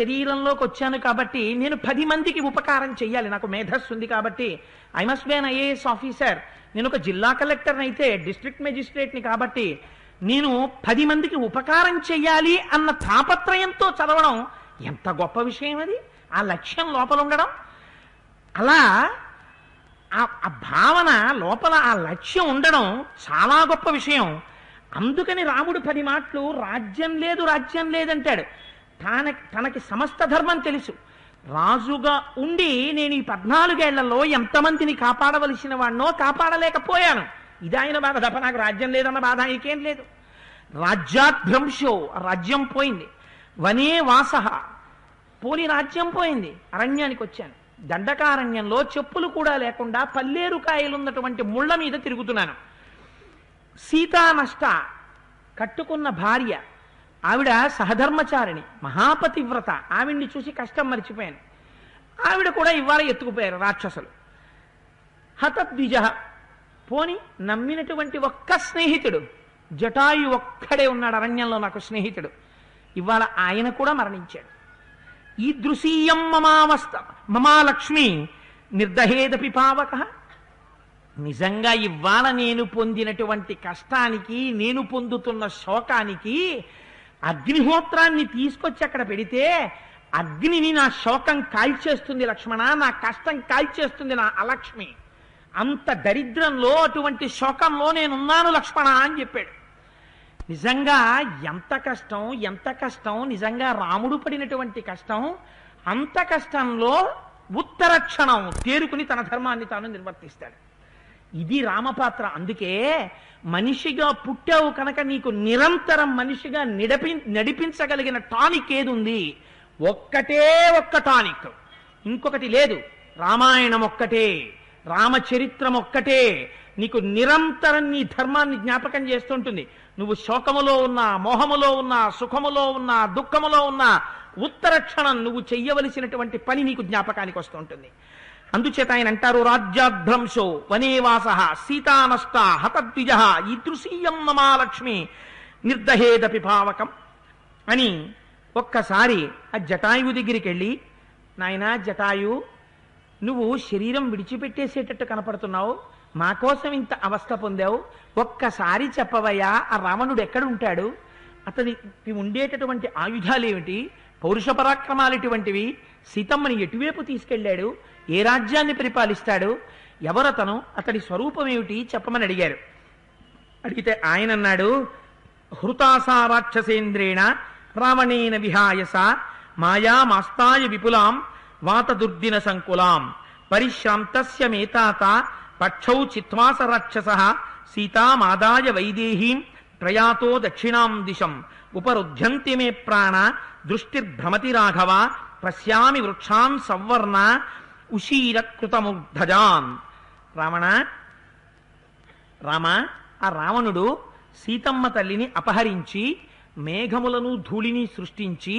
శరీరంలోకి వచ్చాను కాబట్టి నేను 10 మందికి ఉపకారం చెయ్యాలి, నాకు మేధస్సు ఉంది కాబట్టి. I must be an IAS officer. నేను ఒక జిల్లా కలెక్టర్ని అయితే, డిస్ట్రిక్ట్ మెజిస్ట్రేట్ని కాబట్టి నేను 10 మందికి ఉపకారం చెయ్యాలి అన్న తాపత్రయంతో చదవడం ఎంత గొప్ప విషయం అది. ఆ లక్ష్యం లోపల ఉండడం, అలా ఆ భావన లోపల ఆ లక్ష్యం ఉండడం చాలా గొప్ప విషయం. అందుకని రాముడు 10 మాటలు రాజ్యం లేదు రాజ్యం లేదంటాడు. తనకి సమస్త ధర్మం తెలుసు. రాజుగా ఉండి నేను ఈ 14 ఏళ్లలో ఎంతమందిని కాపాడవలసిన వాడినో కాపాడలేకపోయాను. ఇది ఆయన బాధ తప్ప నాకు రాజ్యం లేదన్న బాధ ఆయనకేం లేదు. రాజ్యాద్భ్రంశో, రాజ్యం పోయింది. వనే వాస, పోని రాజ్యం పోయింది. అరణ్యానికి వచ్చాను. దండకారణ్యంలో చెప్పులు కూడా లేకుండా పల్లేరుకాయలున్నటువంటి ముళ్ళ మీద తిరుగుతున్నాను. సీతా నష్ట, కట్టుకున్న భార్య, ఆవిడ సహధర్మచారిణి, మహాపతివ్రత. ఆవిడ్ని చూసి కష్టం మర్చిపోయాను. ఆవిడ కూడా ఇవాళ ఎత్తుకుపోయారు రాక్షసులు. హతద్విజ, పోని నమ్మినటువంటి ఒక్క స్నేహితుడు జటాయు ఒక్కడే ఉన్నాడు అరణ్యంలో నాకు స్నేహితుడు. ఇవాళ ఆయన కూడా మరణించాడు. ఈ దృశీయం మమాలక్ష్మి నిర్దహేదపి పావక. నిజంగా ఇవాళ నేను పొందినటువంటి కష్టానికి, నేను పొందుతున్న శోకానికి అగ్నిహోత్రాన్ని తీసుకొచ్చి అక్కడ పెడితే అగ్నిని నా శోకం కాల్చేస్తుంది లక్ష్మణ, నా కష్టం కాల్చేస్తుంది నా అలక్ష్మి. అంత దరిద్రంలో, అటువంటి శోకంలో నేనున్నాను లక్ష్మణ అని చెప్పాడు. నిజంగా ఎంత కష్టం, ఎంత కష్టం, నిజంగా రాముడు పడినటువంటి కష్టం. అంత కష్టంలో ఉత్తర క్షణం తేరుకుని తన ధర్మాన్ని తాను నిర్వర్తిస్తాడు. ఇది రామపాత్ర. అందుకే మనిషిగా పుట్టావు కనుక నీకు నిరంతరం మనిషిగా నడిపించగలిగిన టానిక్ ఏదుంది? ఒక్కటే ఒక్క టానిక్, ఇంకొకటి లేదు. రామాయణం ఒక్కటే, రామచరిత్రం ఒక్కటే నీకు నిరంతరం నీ ధర్మాన్ని జ్ఞాపకం చేస్తుంటుంది. నువ్వు శోకములో ఉన్నా, మోహములో ఉన్నా, సుఖములో ఉన్నా, దుఃఖములో ఉన్నా, ఉత్తర క్షణం నువ్వు చెయ్యవలసినటువంటి పని నీకు జ్ఞాపకానికి వస్తూ ఉంటుంది. అందుచేత ఆయన అంటారు, రాజ్యాద్భ్రంశో వనేవాస సీతానష్ట హతద్విజ ఈదృశీయం మమాలక్ష్మి నిర్దహేదపి పావకం అని ఒక్కసారి ఆ జటాయువు దగ్గరికి వెళ్ళి, నాయనా జటాయు, నువ్వు శరీరం విడిచిపెట్టేసేటట్టు కనపడుతున్నావు, మా కోసం ఇంత అవస్థ పొందావు, ఒక్కసారి చెప్పవయ్యా ఆ రావణుడు ఎక్కడుంటాడు, అతనికి ఉండేటటువంటి ఆయుధాలేమిటి, పౌరుష పరాక్రమాలు ఎటువంటివి, సీతమ్మని ఎటువైపు తీసుకెళ్లాడు, ఏ రాజ్యాన్ని పరిపాలిస్తాడు, ఎవరతను, అతడి స్వరూపం ఏమిటి చెప్పమని అడిగారు. అడిగితే ఆయన అన్నాడు, హృతాసా రాక్షసేంద్రేణ రావణేన విహాయస మాయామాస్తాయ విపులాం వాతదుర్దిన సంకులాం పరిశ్రాంతస్య మేతాత పక్షౌ చిత్వాస రాక్షస సీతామాదాయ వైదేహీం ప్రయాతో దక్షిణాం దిశం ఉపరుధ్యంతి మే ప్రాణ దృష్టిర్భ్రమతి రాఘవ పశ్యామి వృక్షాన్ సంవర్ణ ఉషీరకృతముగ్ధజాన్. రామ, ఆ రావణుడు సీతమ్మ తల్లిని అపహరించి మేఘములను ధూళిని సృష్టించి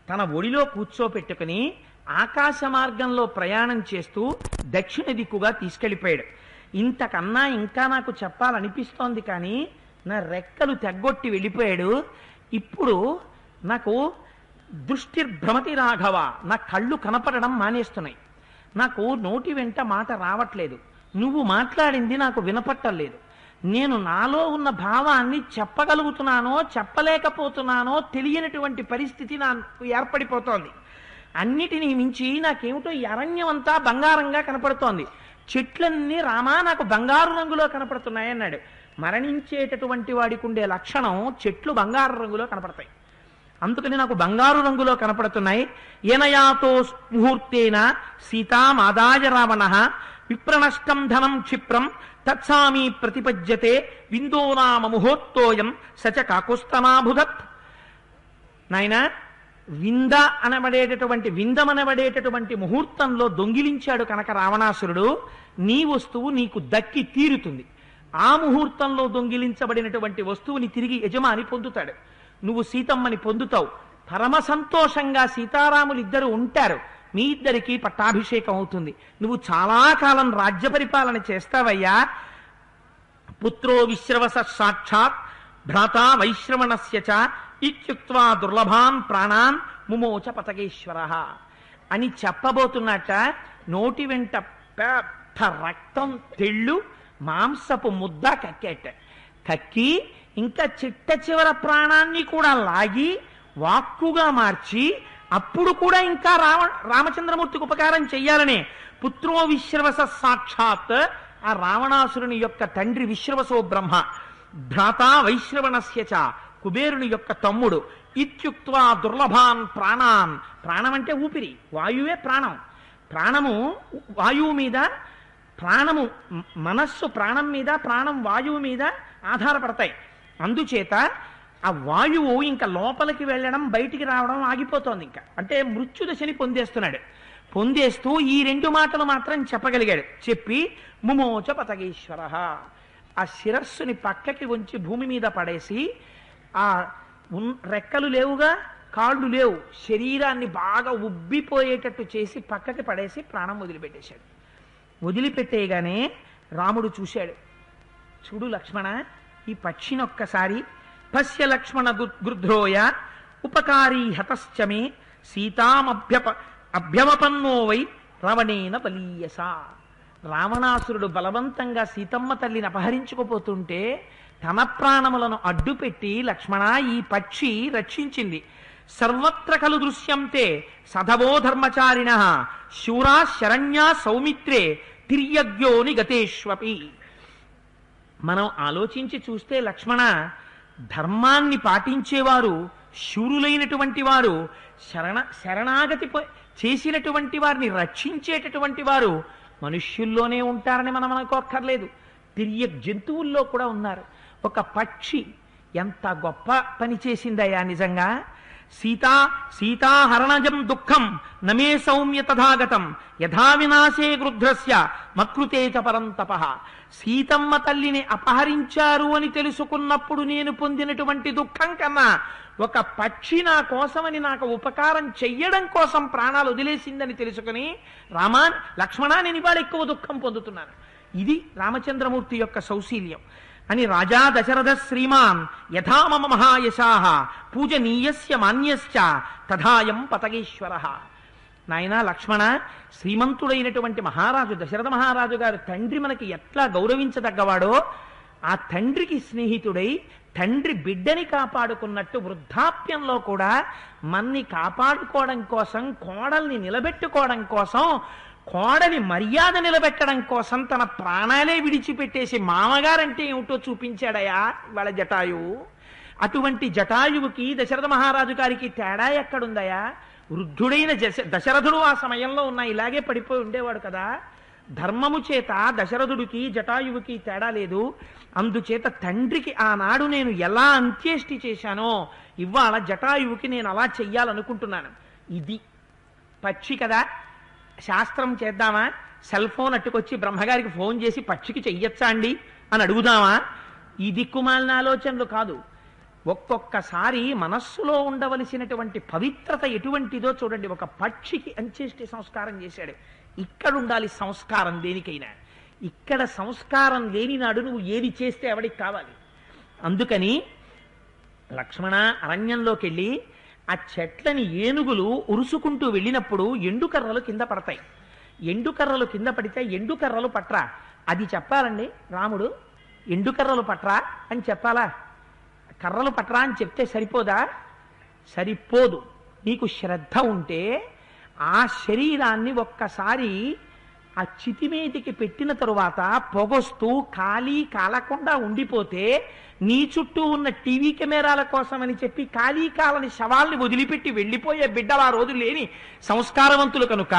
తన ఒడిలో కూర్చోపెట్టుకుని ఆకాశ మార్గంలో ప్రయాణం చేస్తూ దక్షిణ దిక్కుగా తీసుకెళ్ళిపోయాడు. ఇంతకన్నా ఇంకా నాకు చెప్పాలనిపిస్తోంది, కానీ నా రెక్కలు తెగ్గొట్టి వెళ్ళిపోయాడు. ఇప్పుడు నాకు దృష్టిర్భ్రమతి రాఘవ, నా కళ్ళు కనపడడం మానేస్తున్నాయి, నాకు నోటి వెంట మాట రావట్లేదు, నువ్వు మాట్లాడింది నాకు వినపట్టలేదు, నేను నాలో ఉన్న భావాన్ని చెప్పగలుగుతున్నానో చెప్పలేకపోతున్నానో తెలియనటువంటి పరిస్థితి నాకు ఏర్పడిపోతోంది. అన్నిటినీ మించి నాకేమిటో ఈ అరణ్యం అంతా బంగారంగా కనపడుతోంది, చెట్లన్నీ రామా నాకు బంగారు రంగులో కనపడుతున్నాయి అన్నాడు. మరణించేటటువంటి వాడికి ఉండే లక్షణం చెట్లు బంగారు రంగులో కనపడతాయి, అందుకని నాకు బంగారు రంగులో కనపడుతున్నాయి. ఏనయాతో ముహూర్తేన సీతామాదాయ రావణ విప్రణష్టం ధనం క్షిప్రం తత్సామీ ప్రతిపజ్యతే విందోనామ ముహూర్తోయం సచ కాకుస్తమాభుధత్. నాయన, విందమనబడేటటువంటి ముహూర్తంలో దొంగిలించాడు కనుక రావణాసురుడు, నీ వస్తువు నీకు దక్కి తీరుతుంది. ఆ ముహూర్తంలో దొంగిలించబడినటువంటి వస్తువుని తిరిగి యజమాని పొందుతాడు, నువ్వు సీతమ్మని పొందుతావు. పరమ సంతోషంగా సీతారాములిద్దరూ ఉంటారు, మీ ఇద్దరికి పట్టాభిషేకం అవుతుంది. నువ్వు చాలా కాలం రాజ్య పరిపాలన చేస్తావయ్యా. పుత్రో విశ్రవస సాక్షాత్ భ్రాతా వైశ్రవణస్య చ ఇత్యుక్త్వా దుర్లభాన్ ప్రాణాన్ ముమోచ పతగేశ్వర అని చెప్పబోతున్నట్ట నోటి వెంట పెద్ద రక్తం తెళ్ళు మాంసపు ముద్ద కక్కేట. కక్కి ఇంకా చిట్ట చివర ప్రాణాన్ని కూడా లాగి వాక్కుగా మార్చి అప్పుడు కూడా ఇంకా రామచంద్రమూర్తికి ఉపకారం చెయ్యాలనే పుత్రో విశ్రవస సాక్షాత్ ఆ రావణాసురుని యొక్క తండ్రి విశ్రవసో బ్రహ్మ భ్రాత వైశ్రవణస్య చ కుబేరుని యొక్క తమ్ముడు ఇత్యుక్త్వా దుర్లభాన్ ప్రాణాన్. ప్రాణం అంటే ఊపిరి, వాయువే ప్రాణం. ప్రాణము వాయువు మీద, ప్రాణము మనస్సు ప్రాణం మీద, ప్రాణం వాయువు మీద ఆధారపడతాయి. అందుచేత ఆ వాయువు ఇంకా లోపలికి వెళ్ళడం బయటికి రావడం ఆగిపోతోంది. ఇంకా అంటే మృత్యుదశని పొందేస్తూ ఈ రెండు మాటలు మాత్రం చెప్పగలిగాడు. చెప్పి ముమోచ పతగేశ్వర ఆ శిరస్సుని పక్కకి ఉంచి భూమి మీద పడేసి, ఆ రెక్కలు లేవుగా, కాళ్ళు లేవు, శరీరాన్ని బాగా ఉబ్బిపోయేటట్టు చేసి పక్కకి పడేసి ప్రాణం వదిలిపెట్టేశాడు. వదిలిపెట్టేయగానే రాముడు చూశాడు. చూడు లక్ష్మణ, ఈ పక్షిని ఒక్కసారి పశ్య లక్ష్మణ గృధ్రోయ ఉపకారీ హతశ్చమే అభ్యవపన్నో వై రావణేన బలీయస. రావణాసురుడు బలవంతంగా సీతమ్మ తల్లిని అపహరించుకుపోతుంటే తన ప్రాణములను అడ్డుపెట్టి లక్ష్మణ ఈ పక్షి రక్షించింది. సర్వత్ర ఖలు దృశ్యంతే సధవో ధర్మచారిణ శూరా శరణ్యా సౌమిత్రే తిర్యజ్ఞోని గతేష్వపి. మనం ఆలోచించి చూస్తే లక్ష్మణ, ధర్మాన్ని పాటించేవారు, శూరులైనటువంటి వారు, శరణాగతి చేసినటువంటి వారిని రక్షించేటటువంటి వారు మనుష్యుల్లోనే ఉంటారని మనం అనుకోక్కర్లేదు. జంతువుల్లో కూడా ఉన్నారు. ఒక పక్షి ఎంత గొప్ప పని చేసిందయ్యా నిజంగా. సీతాహరణజం దుఃఖం నమే సౌమ్య తథాగతం యథా వినాశే గృధ్రస్య మకృతే చ పరంతప. సీతమ్మ తల్లిని అపహరించారు అని తెలుసుకున్నప్పుడు నేను పొందినటువంటి దుఃఖం కన్నా ఒక పక్షి నా కోసమని నాకు ఉపకారం చెయ్యడం కోసం ప్రాణాలు వదిలేసిందని తెలుసుకుని లక్ష్మణ నేను ఇవాళ ఎక్కువ దుఃఖం పొందుతున్నాను. ఇది రామచంద్రమూర్తి యొక్క సౌశీల్యం అని రాజా దశరథ శ్రీమాన్ యథా మమ మహాయశాః పూజనీయస్య మాన్యశ్చ తథాయం పతగేశ్వర. నాయనా లక్ష్మణ, శ్రీమంతుడైనటువంటి మహారాజు దశరథ మహారాజు గారు తండ్రి మనకి ఎట్లా గౌరవించదగ్గవాడో, ఆ తండ్రికి స్నేహితుడై తండ్రి బిడ్డని కాపాడుకున్నట్టు వృద్ధాప్యంలో కూడా మన్ని కాపాడుకోవడం కోసం, కోడల్ని నిలబెట్టుకోవడం కోసం, కోడలి మర్యాద నిలబెట్టడం కోసం తన ప్రాణాలే విడిచిపెట్టేసి మామగారంటే ఏమిటో చూపించాడయా వాళ్ళ జటాయువు. అటువంటి జటాయువుకి దశరథ మహారాజు గారికి తేడా ఎక్కడుందయా? వృద్ధుడైన దశరథుడు ఆ సమయంలో ఉన్న ఇలాగే పడిపోయి ఉండేవాడు కదా. ధర్మము చేత దశరథుడికి జటాయువుకి తేడా లేదు. అందుచేత తండ్రికి ఆనాడు నేను ఎలా అంత్యేష్టి చేశానో ఇవాళ జటాయువుకి నేను అలా చెయ్యాలనుకుంటున్నాను. ఇది పక్షి కదా, శాస్త్రం చేద్దామా? సెల్ ఫోన్ అట్టుకొచ్చి బ్రహ్మగారికి ఫోన్ చేసి పక్షికి చెయ్యొచ్చా అండి అని అడుగుదామా? ఈ దిక్కుమాలిన ఆలోచనలు కాదు. ఒక్కొక్కసారి మనస్సులో ఉండవలసినటువంటి పవిత్రత ఎటువంటిదో చూడండి. ఒక పక్షికి అంత్యేష్టి సంస్కారం చేశాడు. ఇక్కడ ఉండాలి సంస్కారం దేనికైనా. ఇక్కడ సంస్కారం లేని నాడు నువ్వు ఏది చేస్తే ఎవడికి కావాలి? అందుకని లక్ష్మణ అరణ్యంలోకి వెళ్ళి ఆ చెట్లని ఏనుగులు ఉరుసుకుంటూ వెళ్ళినప్పుడు ఎండుకర్రలు కింద పడతాయి. ఎండుకర్రలు కింద పడితే ఎండుకర్రలు పట్రా అది చెప్పాలండి రాముడు. ఎండుకర్రలు పట్రా అని చెప్పాలా? కర్రలు పట్రా అని చెప్తే సరిపోదా? సరిపోదు. నీకు శ్రద్ధ ఉంటే ఆ శరీరాన్ని ఒక్కసారి ఆ చితిమీదికి పెట్టిన తరువాత పొగొస్తూ ఖాళీ కాలకుండా ఉండిపోతే నీ చుట్టూ ఉన్న టీవీ కెమెరాల కోసమని చెప్పి ఖాళీ కాలని శవాల్ని వదిలిపెట్టి వెళ్ళిపోయే బిడ్డలు ఆ రోజు లేని సంస్కారవంతులు కనుక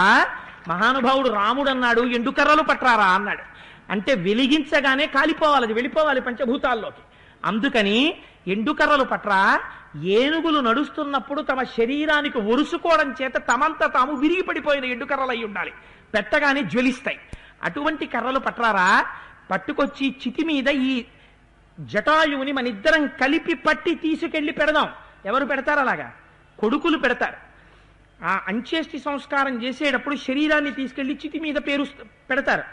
మహానుభావుడు రాముడు అన్నాడు ఎండుకర్రలు పట్రారా అన్నాడు. అంటే వెలిగించగానే కాలిపోవాలి, అది వెళ్ళిపోవాలి పంచభూతాల్లోకి. అందుకని ఎండుకర్రలు పట్రా. ఏనుగులు నడుస్తున్నప్పుడు తమ శరీరానికి ఒరుసుకోవడం చేత తమంత తాము విరిగి పడిపోయిన ఎండుకర్రలు అయి ఉండాలి, పెట్టగానే జ్వలిస్తాయి. అటువంటి కర్రలు పట్రారా. పట్టుకొచ్చి చితి మీద ఈ జటాయువుని మన ఇద్దరం కలిపి పట్టి తీసుకెళ్లి పెడదాం. ఎవరు పెడతారు అలాగా? కొడుకులు పెడతారు. ఆ అంత్యేష్టి సంస్కారం చేసేటప్పుడు శరీరాన్ని తీసుకెళ్లి చితి మీద పెడతారు.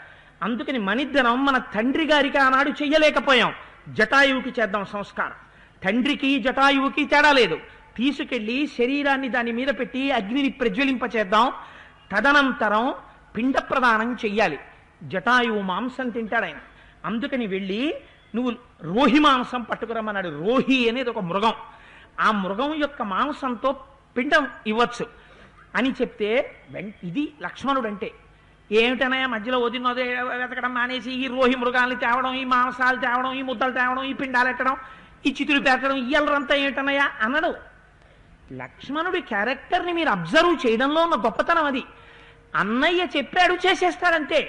అందుకని మనిద్దరం మన తండ్రి గారికి ఆనాడు చెయ్యలేకపోయాం, జటాయువుకి చేద్దాం సంస్కారం. తండ్రికి జటాయువుకి తేడా లేదు. తీసుకెళ్లి శరీరాన్ని దాని మీద పెట్టి అగ్నిని ప్రజ్వలింపచేద్దాం, తదనంతరం పిండ ప్రదానం చెయ్యాలి. జటాయువు మాంసం తింటాడు ఆయన. అందుకని వెళ్ళి నువ్వు రోహి మాంసం పట్టుకురమ్మన్నాడు. రోహి అనేది ఒక మృగం. ఆ మృగం యొక్క మాంసంతో పిండం ఇవ్వచ్చు అని చెప్తే ఇది లక్ష్మణుడు అంటే. ఏమిటనయా మధ్యలో వదినోదే వెతకడం మానేసి ఈ రోహి మృగాల్ని తేవడం, ఈ మాంసాలు తేవడం, ఈ ముద్దలు తేవడం, ఈ పిండాలు ఎట్టడం, ఈ చితులు పెట్టడం, ఇయ్యలరంతా ఏమిటనయా అనడు. లక్ష్మణుడి క్యారెక్టర్ని మీరు అబ్జర్వ్ చేయడంలో ఉన్న గొప్పతనం అది. అన్నయ్య చెప్పాడు చేసేస్తాడంతే.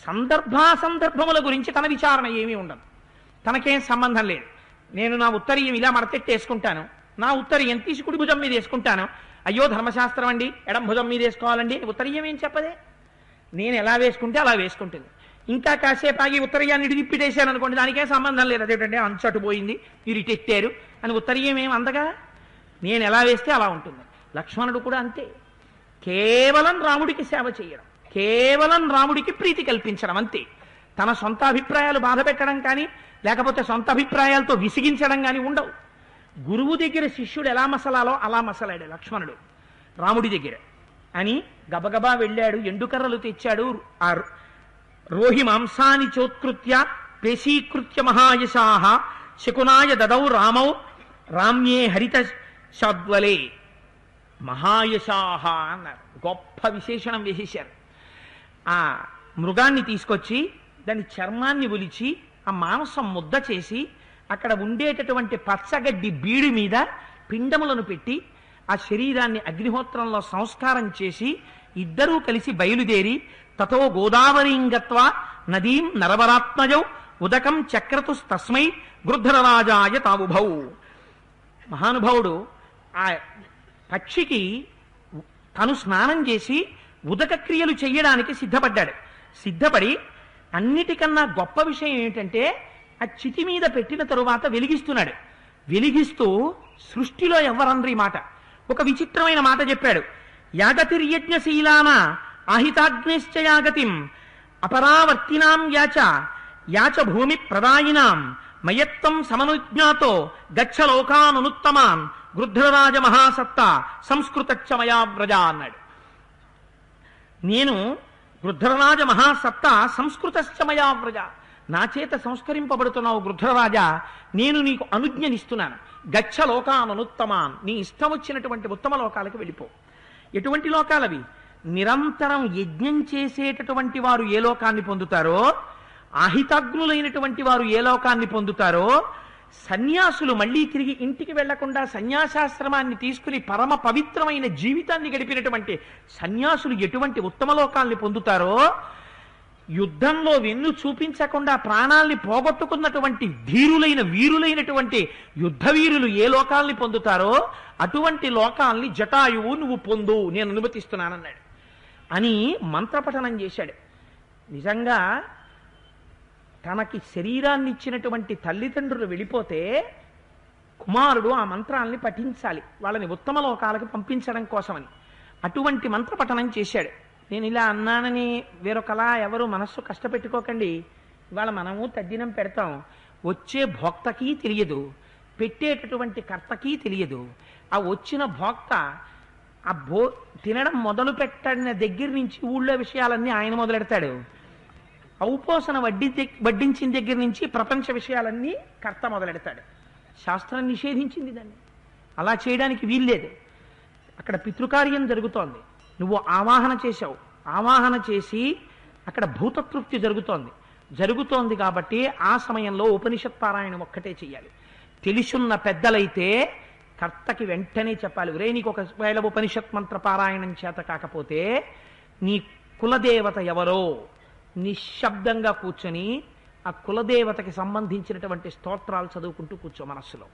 సందర్భాసందర్భముల గురించి తన విచారణ ఏమీ ఉండదు. తనకేం సంబంధం లేదు. నేను నా ఉత్తరీయం ఇలా మడతెట్టేసుకుంటాను, నా ఉత్తరీయం తీసి కుడి భుజం మీద వేసుకుంటాను. అయ్యో ధర్మశాస్త్రం అండి ఎడం భుజం మీద వేసుకోవాలండి, ఉత్తరీయం ఏం చెప్పదే. నేను ఎలా వేసుకుంటే అలా వేసుకుంటుంది. ఇంకా కాసేపు ఆగి ఉత్తరీయాన్ని ఇటు తిప్పిటేశాను అనుకోండి, దానికేం సంబంధం లేదు. అదేంటంటే అంచటు పోయింది, మీరు ఇటు ఎట్టారు అని ఉత్తరీయం ఏం అందగా. నేను ఎలా వేస్తే అలా ఉంటుంది. లక్ష్మణుడు కూడా అంతే. కేవలం రాముడికి సేవ చేయడం, కేవలం రాముడికి ప్రీతి కల్పించడం అంతే. తన సొంత అభిప్రాయాలు బాధ పెట్టడం కానీ లేకపోతే సొంత అభిప్రాయాలతో విసిగించడం కానీ ఉండవు. గురువు దగ్గర శిష్యుడు ఎలా మసలాలో అలా మసలాడు లక్ష్మణుడు రాముడి దగ్గర అని గబగబా వెళ్ళాడు. ఎండుకర్రలు తెచ్చాడు. ఆ రోహి మాంసాని చోత్కృత్య పేశీకృత్య మహాయశాహ శకునాయ దదౌ రామౌ రామ్యే హరిత శాద్వలే. మహాయశాహ అన్నారు. గొప్ప విశేషణం వేసేశారు. ఆ మృగాన్ని తీసుకొచ్చి దాని చర్మాన్ని ఒలిచి ఆ మాంసం ముద్ద చేసి అక్కడ ఉండేటటువంటి పచ్చగడ్డి బీడి మీద పిండములను పెట్టి ఆ శరీరాన్ని అగ్నిహోత్రంలో సంస్కారం చేసి ఇద్దరూ కలిసి బయలుదేరి తతో గోదావరీం గత్వా నదీం నరవరాత్మజౌ ఉదకం చక్రతుస్తస్మై గృధ్రరాజాయ తావుభౌ. మహానుభావుడు ఆ పక్షికి తను స్నానం చేసి ఉదక క్రియలు చెయ్యడానికి సిద్ధపడ్డాడు. సిద్ధపడి అన్నిటికన్నా గొప్ప విషయం ఏమిటంటే ఆ చితి మీద పెట్టిన తరువాత వెలిగిస్తున్నాడు. వెలిగిస్తూ సృష్టిలో ఎవ్వరనరి మాట ఒక విచిత్రమైన మాట చెప్పాడు. యాగతిర్యజ్ఞశీలాన ఆహితాగ్నిశ్చ యాగతిం అపరావర్తినాం యాచ భూమి ప్రదాయినాం మయత్వం సమనుజ్ఞాతో గచ్చ లోకానుత్తమాన్ గృధ్రరాజ మహాసత్తా సంస్కృతచ్చ మయా వ్రజ అన్నాడు. నేను గృధ్రరాజ మహాసత్తా సంస్కృతశ్చ మయా వ్రజ, నా చేత సంస్కరింపబడుతున్నావు గృధ్రరాజా, నేను నీకు అనుజ్ఞనిస్తున్నాను. గచ్చ లోకానుత్తమాన్, నీ ఇష్టం వచ్చినటువంటి ఉత్తమ లోకాలకు వెళ్ళిపో. ఎటువంటి లోకాలవి? నిరంతరం యజ్ఞం చేసేటటువంటి వారు ఏ లోకాన్ని పొందుతారో, ఆహితాగ్నులైనటువంటి వారు ఏ లోకాన్ని పొందుతారో, సన్యాసులు మళ్ళీ తిరిగి ఇంటికి వెళ్లకుండా సన్యాసాశ్రమాన్ని తీసుకుని పరమ పవిత్రమైన జీవితాన్ని గడిపినటువంటి సన్యాసులు ఎటువంటి ఉత్తమ లోకాల్ని పొందుతారో, యుద్ధంలో వెన్ను చూపించకుండా ప్రాణాల్ని పోగొట్టుకున్నటువంటి ధీరులైన వీరులైనటువంటి యుద్ధ వీరులు ఏ లోకాల్ని పొందుతారో అటువంటి లోకాల్ని జటాయువు నువ్వు పొందు, నేను అనుమతిస్తున్నానన్నాడు అని మంత్రపఠనం చేశాడు. నిజంగా తనకి శరీరాన్ని ఇచ్చినటువంటి తల్లిదండ్రులు వెళ్ళిపోతే కుమారుడు ఆ మంత్రాల్ని పఠించాలి, వాళ్ళని ఉత్తమ లోకాలకు పంపించడం కోసమని. అటువంటి మంత్రపఠనం చేశాడు. నేను ఇలా అన్నానని వేరొకలా ఎవరు మనస్సు కష్టపెట్టుకోకండి. ఇవాళ మనము తద్దినం పెడతాం, వచ్చే భోక్తకి తెలియదు, పెట్టేటటువంటి కర్తకి తెలియదు. ఆ వచ్చిన భోక్త ఆ తినడం మొదలు పెట్టిన దగ్గర నుంచి ఊళ్ళో విషయాలన్నీ ఆయన మొదలెడతాడు. ఔపోసన వడ్డించిన దగ్గర నుంచి ప్రపంచ విషయాలన్నీ కర్త మొదలెడతాడు. శాస్త్రం నిషేధించింది దాన్ని, అలా చేయడానికి వీల్లేదు. అక్కడ పితృకార్యం జరుగుతోంది, నువ్వు ఆవాహన చేశావు, ఆవాహన చేసి అక్కడ భూతతృప్తి జరుగుతోంది కాబట్టి ఆ సమయంలో ఉపనిషత్ పారాయణం ఒక్కటే చెయ్యాలి. తెలుసున్న పెద్దలైతే కర్తకి వెంటనే చెప్పాలి, రే నీకు ఒకవేళ ఉపనిషత్ మంత్ర పారాయణం చేత కాకపోతే నీ కులదేవత ఎవరో నిశ్శబ్దంగా కూర్చొని ఆ కులదేవతకి సంబంధించినటువంటి స్తోత్రాలు చదువుకుంటూ కూర్చో మనస్సులో.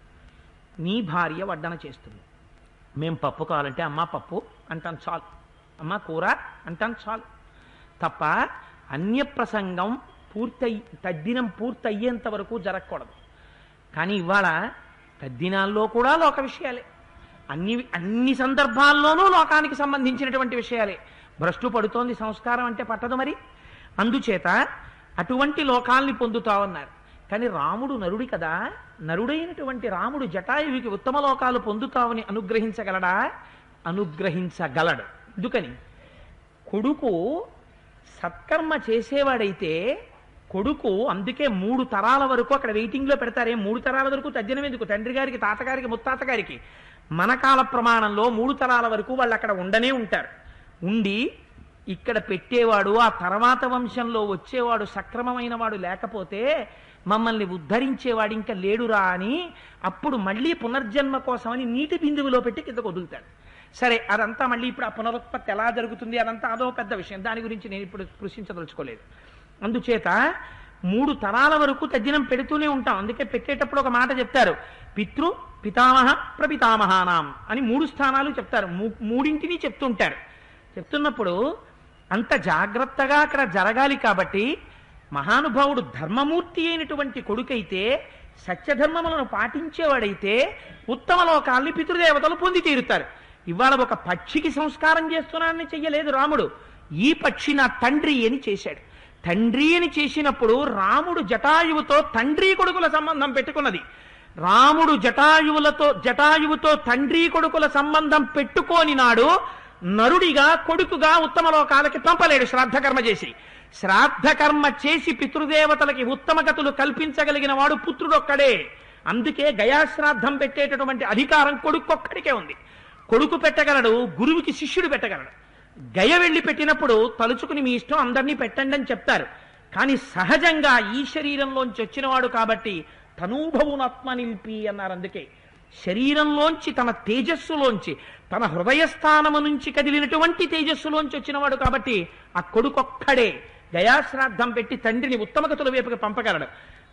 నీ భార్య వడ్డన చేస్తుంది, మేం పప్పు కావాలంటే అమ్మ పప్పు అంటాను చాలు, అమ్మ కూర అంటాను చాలు తప్ప అన్యప్రసంగం తద్దినం పూర్తయ్యేంత వరకు జరగకూడదు. కానీ ఇవాళ తద్దినాల్లో కూడా లోక విషయాలే, అన్ని సందర్భాల్లోనూ లోకానికి సంబంధించినటువంటి విషయాలే. భ్రష్టు పడుతోంది సంస్కారం అంటే పట్టదు మరి. అందుచేత అటువంటి లోకాల్ని పొందుతావన్నారు. కానీ రాముడు నరుడి కదా, నరుడైనటువంటి రాముడు జటాయువుకి ఉత్తమ లోకాలు పొందుతావని అనుగ్రహించగలడా? అనుగ్రహించగలడు. ఎందుకని? కొడుకు సత్కర్మ చేసేవాడైతే కొడుకు, అందుకే 3 తరాల వరకు అక్కడ వెయిటింగ్లో పెడతారే, 3 తరాల వరకు తజ్జనం ఎందుకు? తండ్రి గారికి, తాతగారికి, ముత్తాత గారికి. మన కాల ప్రమాణంలో 3 తరాల వరకు వాళ్ళు అక్కడ ఉండనే ఉంటారు. ఉండి ఇక్కడ పెట్టేవాడు, ఆ తర్వాత వంశంలో వచ్చేవాడు సక్రమమైన వాడు లేకపోతే మమ్మల్ని ఉద్ధరించేవాడు ఇంకా లేడురా అని అప్పుడు మళ్ళీ పునర్జన్మ కోసమని నీటి బిందువులో పెట్టి కిందకు వదులుతాడు. సరే, అదంతా మళ్ళీ ఇప్పుడు ఆ పునరుత్పత్తి ఎలా జరుగుతుంది అదంతా అదో పెద్ద విషయం, దాని గురించి నేను ఇప్పుడు స్పృశించదలుచుకోలేదు. అందుచేత 3 తరాల వరకు తద్దినం పెడుతూనే ఉంటాం. అందుకే పెట్టేటప్పుడు ఒక మాట చెప్తారు, పితృ పితామహ ప్రపితామహానాం అని 3 స్థానాలు చెప్తారు. మూడింటిని చెప్తుంటారు. చెప్తున్నప్పుడు అంత జాగ్రత్తగా అక్కడ జరగాలి. కాబట్టి మహానుభావుడు ధర్మమూర్తి అయినటువంటి కొడుకైతే, సత్యధర్మములను పాటించేవాడైతే ఉత్తమ లోకాల్ని పితృదేవతలు పొంది తీరుతారు. ఇవాళ ఒక పక్షికి సంస్కారం చేస్తున్నానని చెయ్యలేదు రాముడు. ఈ పక్షి నా తండ్రి అని చేశాడు. తండ్రి అని చేసినప్పుడు రాముడు జటాయువుతో తండ్రి కొడుకుల సంబంధం పెట్టుకున్నది. రాముడు జటాయువుతో తండ్రి కొడుకుల సంబంధం పెట్టుకోని నాడు నరుడిగా కొడుకుగా ఉత్తమ లోకాలకి పంపలేడు. శ్రాద్ధకర్మ చేసి శ్రాద్ధకర్మ చేసి పితృదేవతలకి ఉత్తమ గతులు కల్పించగలిగిన వాడు పుత్రుడొక్కడే. అందుకే గయాశ్రాద్ధం పెట్టేటటువంటి అధికారం కొడుకొక్కడికే ఉంది. కొడుకు పెట్టగలడు, గురువుకి శిష్యుడు పెట్టగలడు. గయ వెళ్ళి పెట్టినప్పుడు తలుచుకుని మీ ఇష్టం అందరినీ పెట్టండి అని చెప్తారు. కానీ సహజంగా ఈ శరీరంలోంచి వచ్చినవాడు కాబట్టి తనూభవునాత్మ నిలిపి అన్నారు. అందుకే శరీరంలోంచి, తన తేజస్సులోంచి, తన హృదయస్థానము నుంచి కదిలినటువంటి తేజస్సులోంచి వచ్చినవాడు కాబట్టి ఆ కొడుకొక్కడే గయాశ్రాద్ధం పెట్టి తండ్రిని ఉత్తమగతుల వైపుకి పంపగలడు.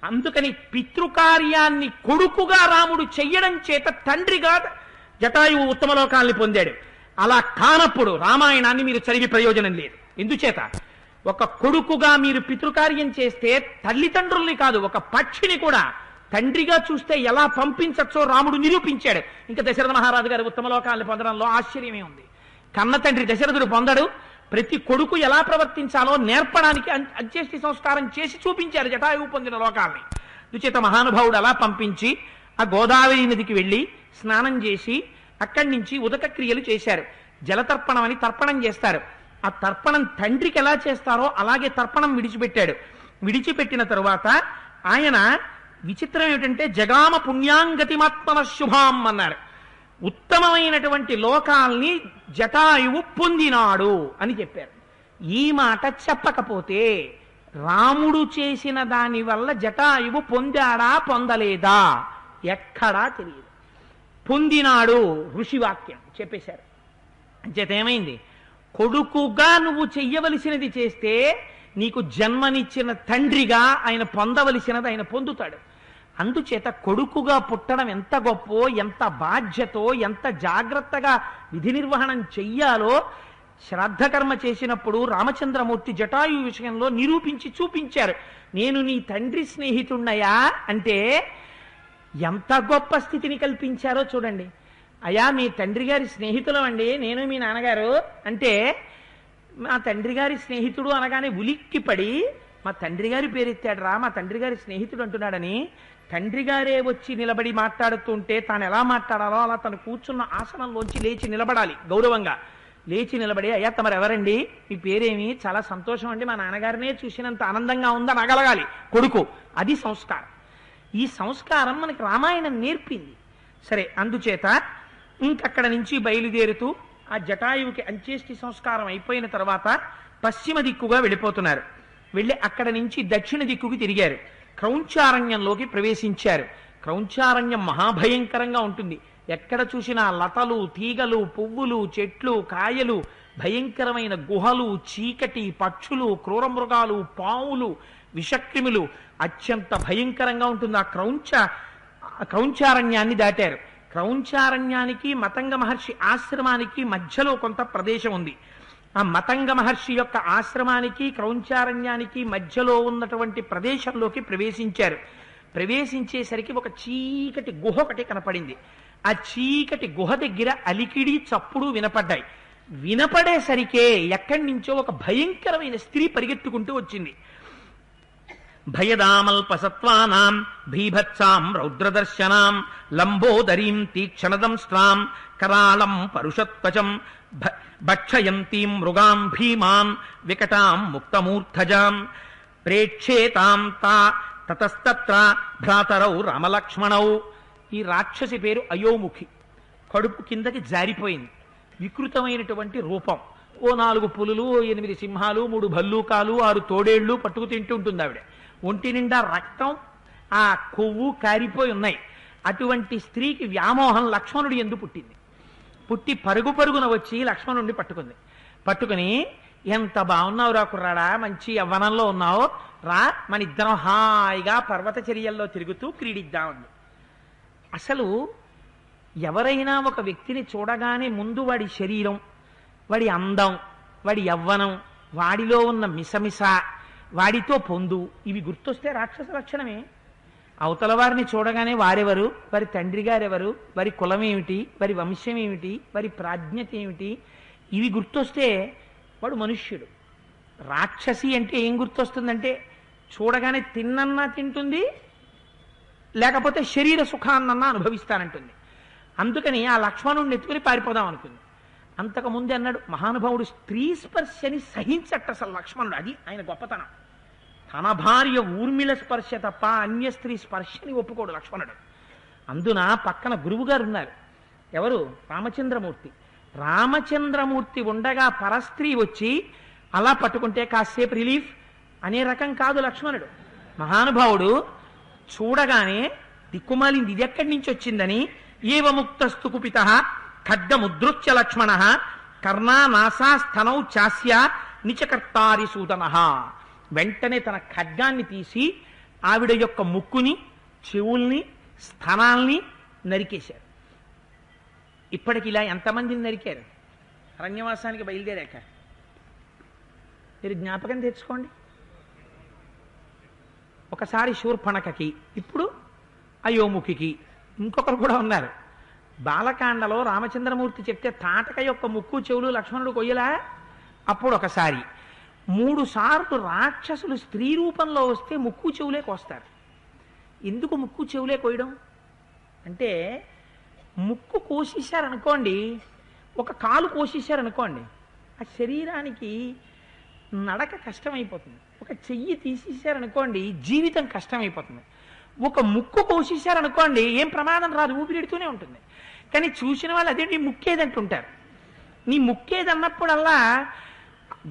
అందుకని పితృకార్యాన్ని కొడుకుగా రాముడు చెయ్యడం చేత తండ్రిగా జటాయువు ఉత్తమ లోకాల్ని పొందాడు. అలా కానప్పుడు రామాయణాన్ని మీరు చదివి ప్రయోజనం లేదు. ఎందుచేత? ఒక కొడుకుగా మీరు పితృకార్యం చేస్తే తల్లిదండ్రుల్ని కాదు, ఒక పక్షిని కూడా తండ్రిగా చూస్తే ఎలా పంపించచ్చో రాముడు నిరూపించాడు. ఇంకా దశరథ మహారాజు గారు ఉత్తమ లోకాల్ని పొందడంలో ఆశ్చర్యమే ఉంది. కన్న తండ్రి దశరథుడు పొందడు. ప్రతి కొడుకు ఎలా ప్రవర్తించాలో నేర్పడానికి అంత్యేష్టి సంస్కారం చేసి చూపించారు జటాయువు పొందిన లోకాల్ని. అందుచేత మహానుభావుడు అలా పంపించి ఆ గోదావరి నదికి వెళ్ళి స్నానం చేసి అక్కడి నుంచి ఉదక క్రియలు చేశారు. జలతర్పణం అని తర్పణం చేస్తారు. ఆ తర్పణం తండ్రికి ఎలా చేస్తారో అలాగే తర్పణం విడిచిపెట్టాడు. విడిచిపెట్టిన తరువాత ఆయన విచిత్రం ఏమిటంటే జగామ పుణ్యాంగతిమాత్మన శుభాం అన్నారు. ఉత్తమమైనటువంటి లోకాల్ని జటాయువు పొందినాడు అని చెప్పారు. ఈ మాట చెప్పకపోతే రాముడు చేసిన దాని వల్ల జటాయువు పొందాడా పొందలేదా ఎక్కడా తెలియదు. పొందినాడు ఋషివాక్యం చెప్పేశారు. చేతేమైంది? కొడుకుగా నువ్వు చెయ్యవలసినది చేస్తే నీకు జన్మనిచ్చిన తండ్రిగా ఆయన పొందవలసినది ఆయన పొందుతాడు. అందుచేత కొడుకుగా పుట్టడం ఎంత గొప్పో, ఎంత బాధ్యతో, ఎంత జాగ్రత్తగా విధి నిర్వహణం చెయ్యాలో శ్రాద్ధకర్మ చేసినప్పుడు రామచంద్రమూర్తి జటాయు విషయంలో నిరూపించి చూపించారు. నేను నీ తండ్రి స్నేహితున్నయా అంటే ఎంత గొప్ప స్థితిని కల్పించారో చూడండి. అయ్యా మీ తండ్రి గారి స్నేహితులం అండి నేను మీ నాన్నగారు అంటే, మా తండ్రి గారి స్నేహితుడు అనగానే ఉలిక్కిపడి మా తండ్రి గారి పేరెత్తాడు రా, మా తండ్రి గారి స్నేహితుడు అంటున్నాడని తండ్రి గారే వచ్చి నిలబడి మాట్లాడుతుంటే తాను ఎలా మాట్లాడాలో అలా తను కూర్చున్న ఆసనంలోంచి లేచి నిలబడాలి. గౌరవంగా లేచి నిలబడి, అయ్యా తమరెవరండి, మీ పేరేమి, చాలా సంతోషం అండి, మా నాన్నగారినే చూసినంత ఆనందంగా ఉందని అనగలగాలి కొడుకు. అది సంస్కారం. ఈ సంస్కారం మనకి రామాయణం నేర్పింది. సరే, అందుచేత ఇంకక్కడ నుంచి బయలుదేరుతూ ఆ జటాయువుకి అంత్యేష్టి సంస్కారం అయిపోయిన తర్వాత పశ్చిమ దిక్కుగా వెళ్ళిపోతున్నారు. వెళ్ళి అక్కడ నుంచి దక్షిణ దిక్కుకి తిరిగారు. క్రౌంచారణ్యంలోకి ప్రవేశించారు. క్రౌంచారణ్యం మహాభయంకరంగా ఉంటుంది. ఎక్కడ చూసినా లతలు, తీగలు, పువ్వులు, చెట్లు, కాయలు, భయంకరమైన గుహలు, చీకటి, పక్షులు, క్రూర మృగాలు, పావులు, విషక్రిములు, అత్యంత భయంకరంగా ఉంటుంది. ఆ క్రౌంచారణ్యాన్ని దాటారు. క్రౌంచారణ్యానికి మతంగ మహర్షి ఆశ్రమానికి మధ్యలో కొంత ప్రదేశం ఉంది. ఆ మతంగ మహర్షి యొక్క ఆశ్రమానికి క్రౌంచారణ్యానికి మధ్యలో ఉన్నటువంటి ప్రదేశంలోకి ప్రవేశించారు. ప్రవేశించేసరికి ఒక చీకటి గుహ ఒకటి కనపడింది. ఆ చీకటి గుహ దగ్గర అలికిడి చప్పుడు వినపడ్డాయి. వినపడేసరికే ఎక్కడి నుంచో ఒక భయంకరమైన స్త్రీ పరిగెత్తుకుంటూ వచ్చింది. భయదామల్పసత్వానాం భీభత్సాం రౌద్రదర్శనాం లంబోదరీం తీక్షణదంస్ట్రాం కరాళం పరుషత్వచం భక్షయంతీం మృగాం భీమాన్ వికటాం ముక్తమూర్ధజాం ప్రేక్షేతాం తతస్తత్ర భ్రాతరౌ రామలక్ష్మణౌ. ఈ రాక్షసి పేరు అయోముఖి. కడుపు కిందకి జారిపోయింది. వికృతమైనటువంటి రూపం. ఓ 4 పులులు, 8 సింహాలు, 3 భల్లూకాలు, 6 తోడేళ్లు పట్టుకు తింటూ ఉంటుంది ఆవిడ. ఒంటి నిండా రక్తం, ఆ కొవ్వు కారిపోయి ఉన్నాయి. అటువంటి స్త్రీకి వ్యామోహం లక్ష్మణుడి యందు పుట్టింది. పుట్టి పరుగు పరుగున వచ్చి లక్ష్మణుడిని పట్టుకుని ఎంత బాగున్నావు రా కుర్రాడా, మంచి యవ్వనంలో ఉన్నావు, రా మన ఇద్దరం హాయిగా పర్వతచర్యల్లో తిరుగుతూ క్రీడిద్దామంది. అసలు ఎవరైనా ఒక వ్యక్తిని చూడగానే ముందు వాడి శరీరం, వాడి అందం, వాడి యవ్వనం, వాడిలో ఉన్న మిసమిస, వాడితో పొందు, ఇవి గుర్తొస్తే రాక్షస లక్షణమే. అవతల వారిని చూడగానే వారెవరు, వారి తండ్రి గారెవరు, వారి కులం ఏమిటి, వారి వంశం ఏమిటి, వారి ప్రాజ్ఞత ఏమిటి, ఇవి గుర్తొస్తే వాడు మనుష్యుడు. రాక్షసి అంటే ఏం గుర్తొస్తుందంటే చూడగానే తిన్నన్నా తింటుంది, లేకపోతే శరీర సుఖాన్నన్నా అనుభవిస్తానంటుంది. అందుకని ఆ లక్ష్మణుడిని ఎత్తుకుని పారిపోదాం అనుకుంది. అంతకుముందు అన్నాడు మహానుభావుడు, స్త్రీ స్పర్శని సహించట అసలు లక్ష్మణుడు. అది ఆయన గొప్పతనం. తన భార్య ఊర్మిళ స్పర్శ తప్ప అన్య స్త్రీ స్పర్శని ఒప్పుకోడు లక్ష్మణుడు. అందున పక్కన గురువుగారు ఉన్నారు. ఎవరు? రామచంద్రమూర్తి. రామచంద్రమూర్తి ఉండగా పరస్త్రీ వచ్చి అలా పట్టుకుంటే కాసేపు రిలీఫ్ అనే రకం కాదు లక్ష్మణుడు. మహానుభావుడు చూడగానే దిక్కుమాలింది, ఇది ఎక్కడి నుంచి వచ్చిందని ఏవముక్తస్తు కుపిత ఖడ్గముద్రుచ్య లక్ష్మణ కర్ణా నాసా స్థనౌ చాస్య నిచకర్తారి సూదన. వెంటనే తన ఖడ్గాన్ని తీసి ఆవిడ యొక్క ముక్కుని, చెవుల్ని, స్థనాల్ని నరికేశారు. ఇప్పటికి ఇలా ఎంతమందిని నరికారు అరణ్యవాసానికి బయలుదేరాక? మీరు జ్ఞాపకం తెచ్చుకోండి. ఒకసారి శూర్పణఖకి, ఇప్పుడు అయోముఖికి, ఇంకొకరు కూడా ఉన్నారు. బాలకాండలో రామచంద్రమూర్తి చెప్తే తాటక యొక్క ముక్కు చెవులు లక్ష్మణుడు కొయ్యలా? అప్పుడు ఒకసారి 3 సార్లు రాక్షసులు స్త్రీ రూపంలో వస్తే ముక్కు చెవులే కోస్తారు. ఎందుకు ముక్కు చెవులే కోయడం అంటే, ముక్కు కోసేశారనుకోండి, ఒక కాలు కోసేశారనుకోండి, ఆ శరీరానికి నడక కష్టమైపోతుంది. ఒక చెయ్యి తీసేశారనుకోండి, జీవితం కష్టమైపోతుంది. ఒక ముక్కు కోసేశారనుకోండి, ఏం ప్రమాదం రాదు, ఊపిరిడుతూనే ఉంటుంది. కానీ చూసిన వాళ్ళు అదే నీ ముక్కేదంటుంటారు. నీ ముక్కేదన్నప్పుడల్లా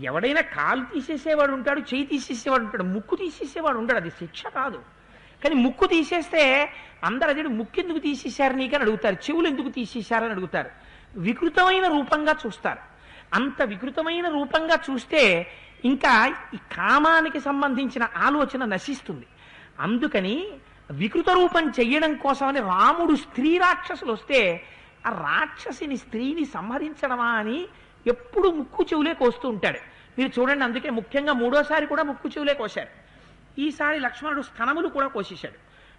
ఎవడైనా కాలు తీసేసేవాడు ఉంటాడు, చెయ్యి తీసేసేవాడు ఉంటాడు, ముక్కు తీసేసేవాడు ఉంటాడు. అది శిక్ష కాదు. కానీ ముక్కు తీసేస్తే అందరు అదే ముక్కెందుకు తీసేశారు నీకని అడుగుతారు, చెవులు ఎందుకు తీసేశారని అడుగుతారు. వికృతమైన రూపంగా చూస్తారు. అంత వికృతమైన రూపంగా చూస్తే ఇంకా ఈ కామానికి సంబంధించిన ఆలోచన నశిస్తుంది. అందుకని వికృత రూపం చెయ్యడం కోసమని రాముడు స్త్రీ రాక్షసులు వస్తే ఆ రాక్షసిని, స్త్రీని సంహరించడమా అని ఎప్పుడు ముక్కు చెవులే కోస్తూ ఉంటాడు. మీరు చూడండి, అందుకే ముఖ్యంగా 3వసారి కూడా ముక్కు చెవులే కోశారు. ఈసారి లక్ష్మణుడు స్తనములు కూడా కోసేశాడు.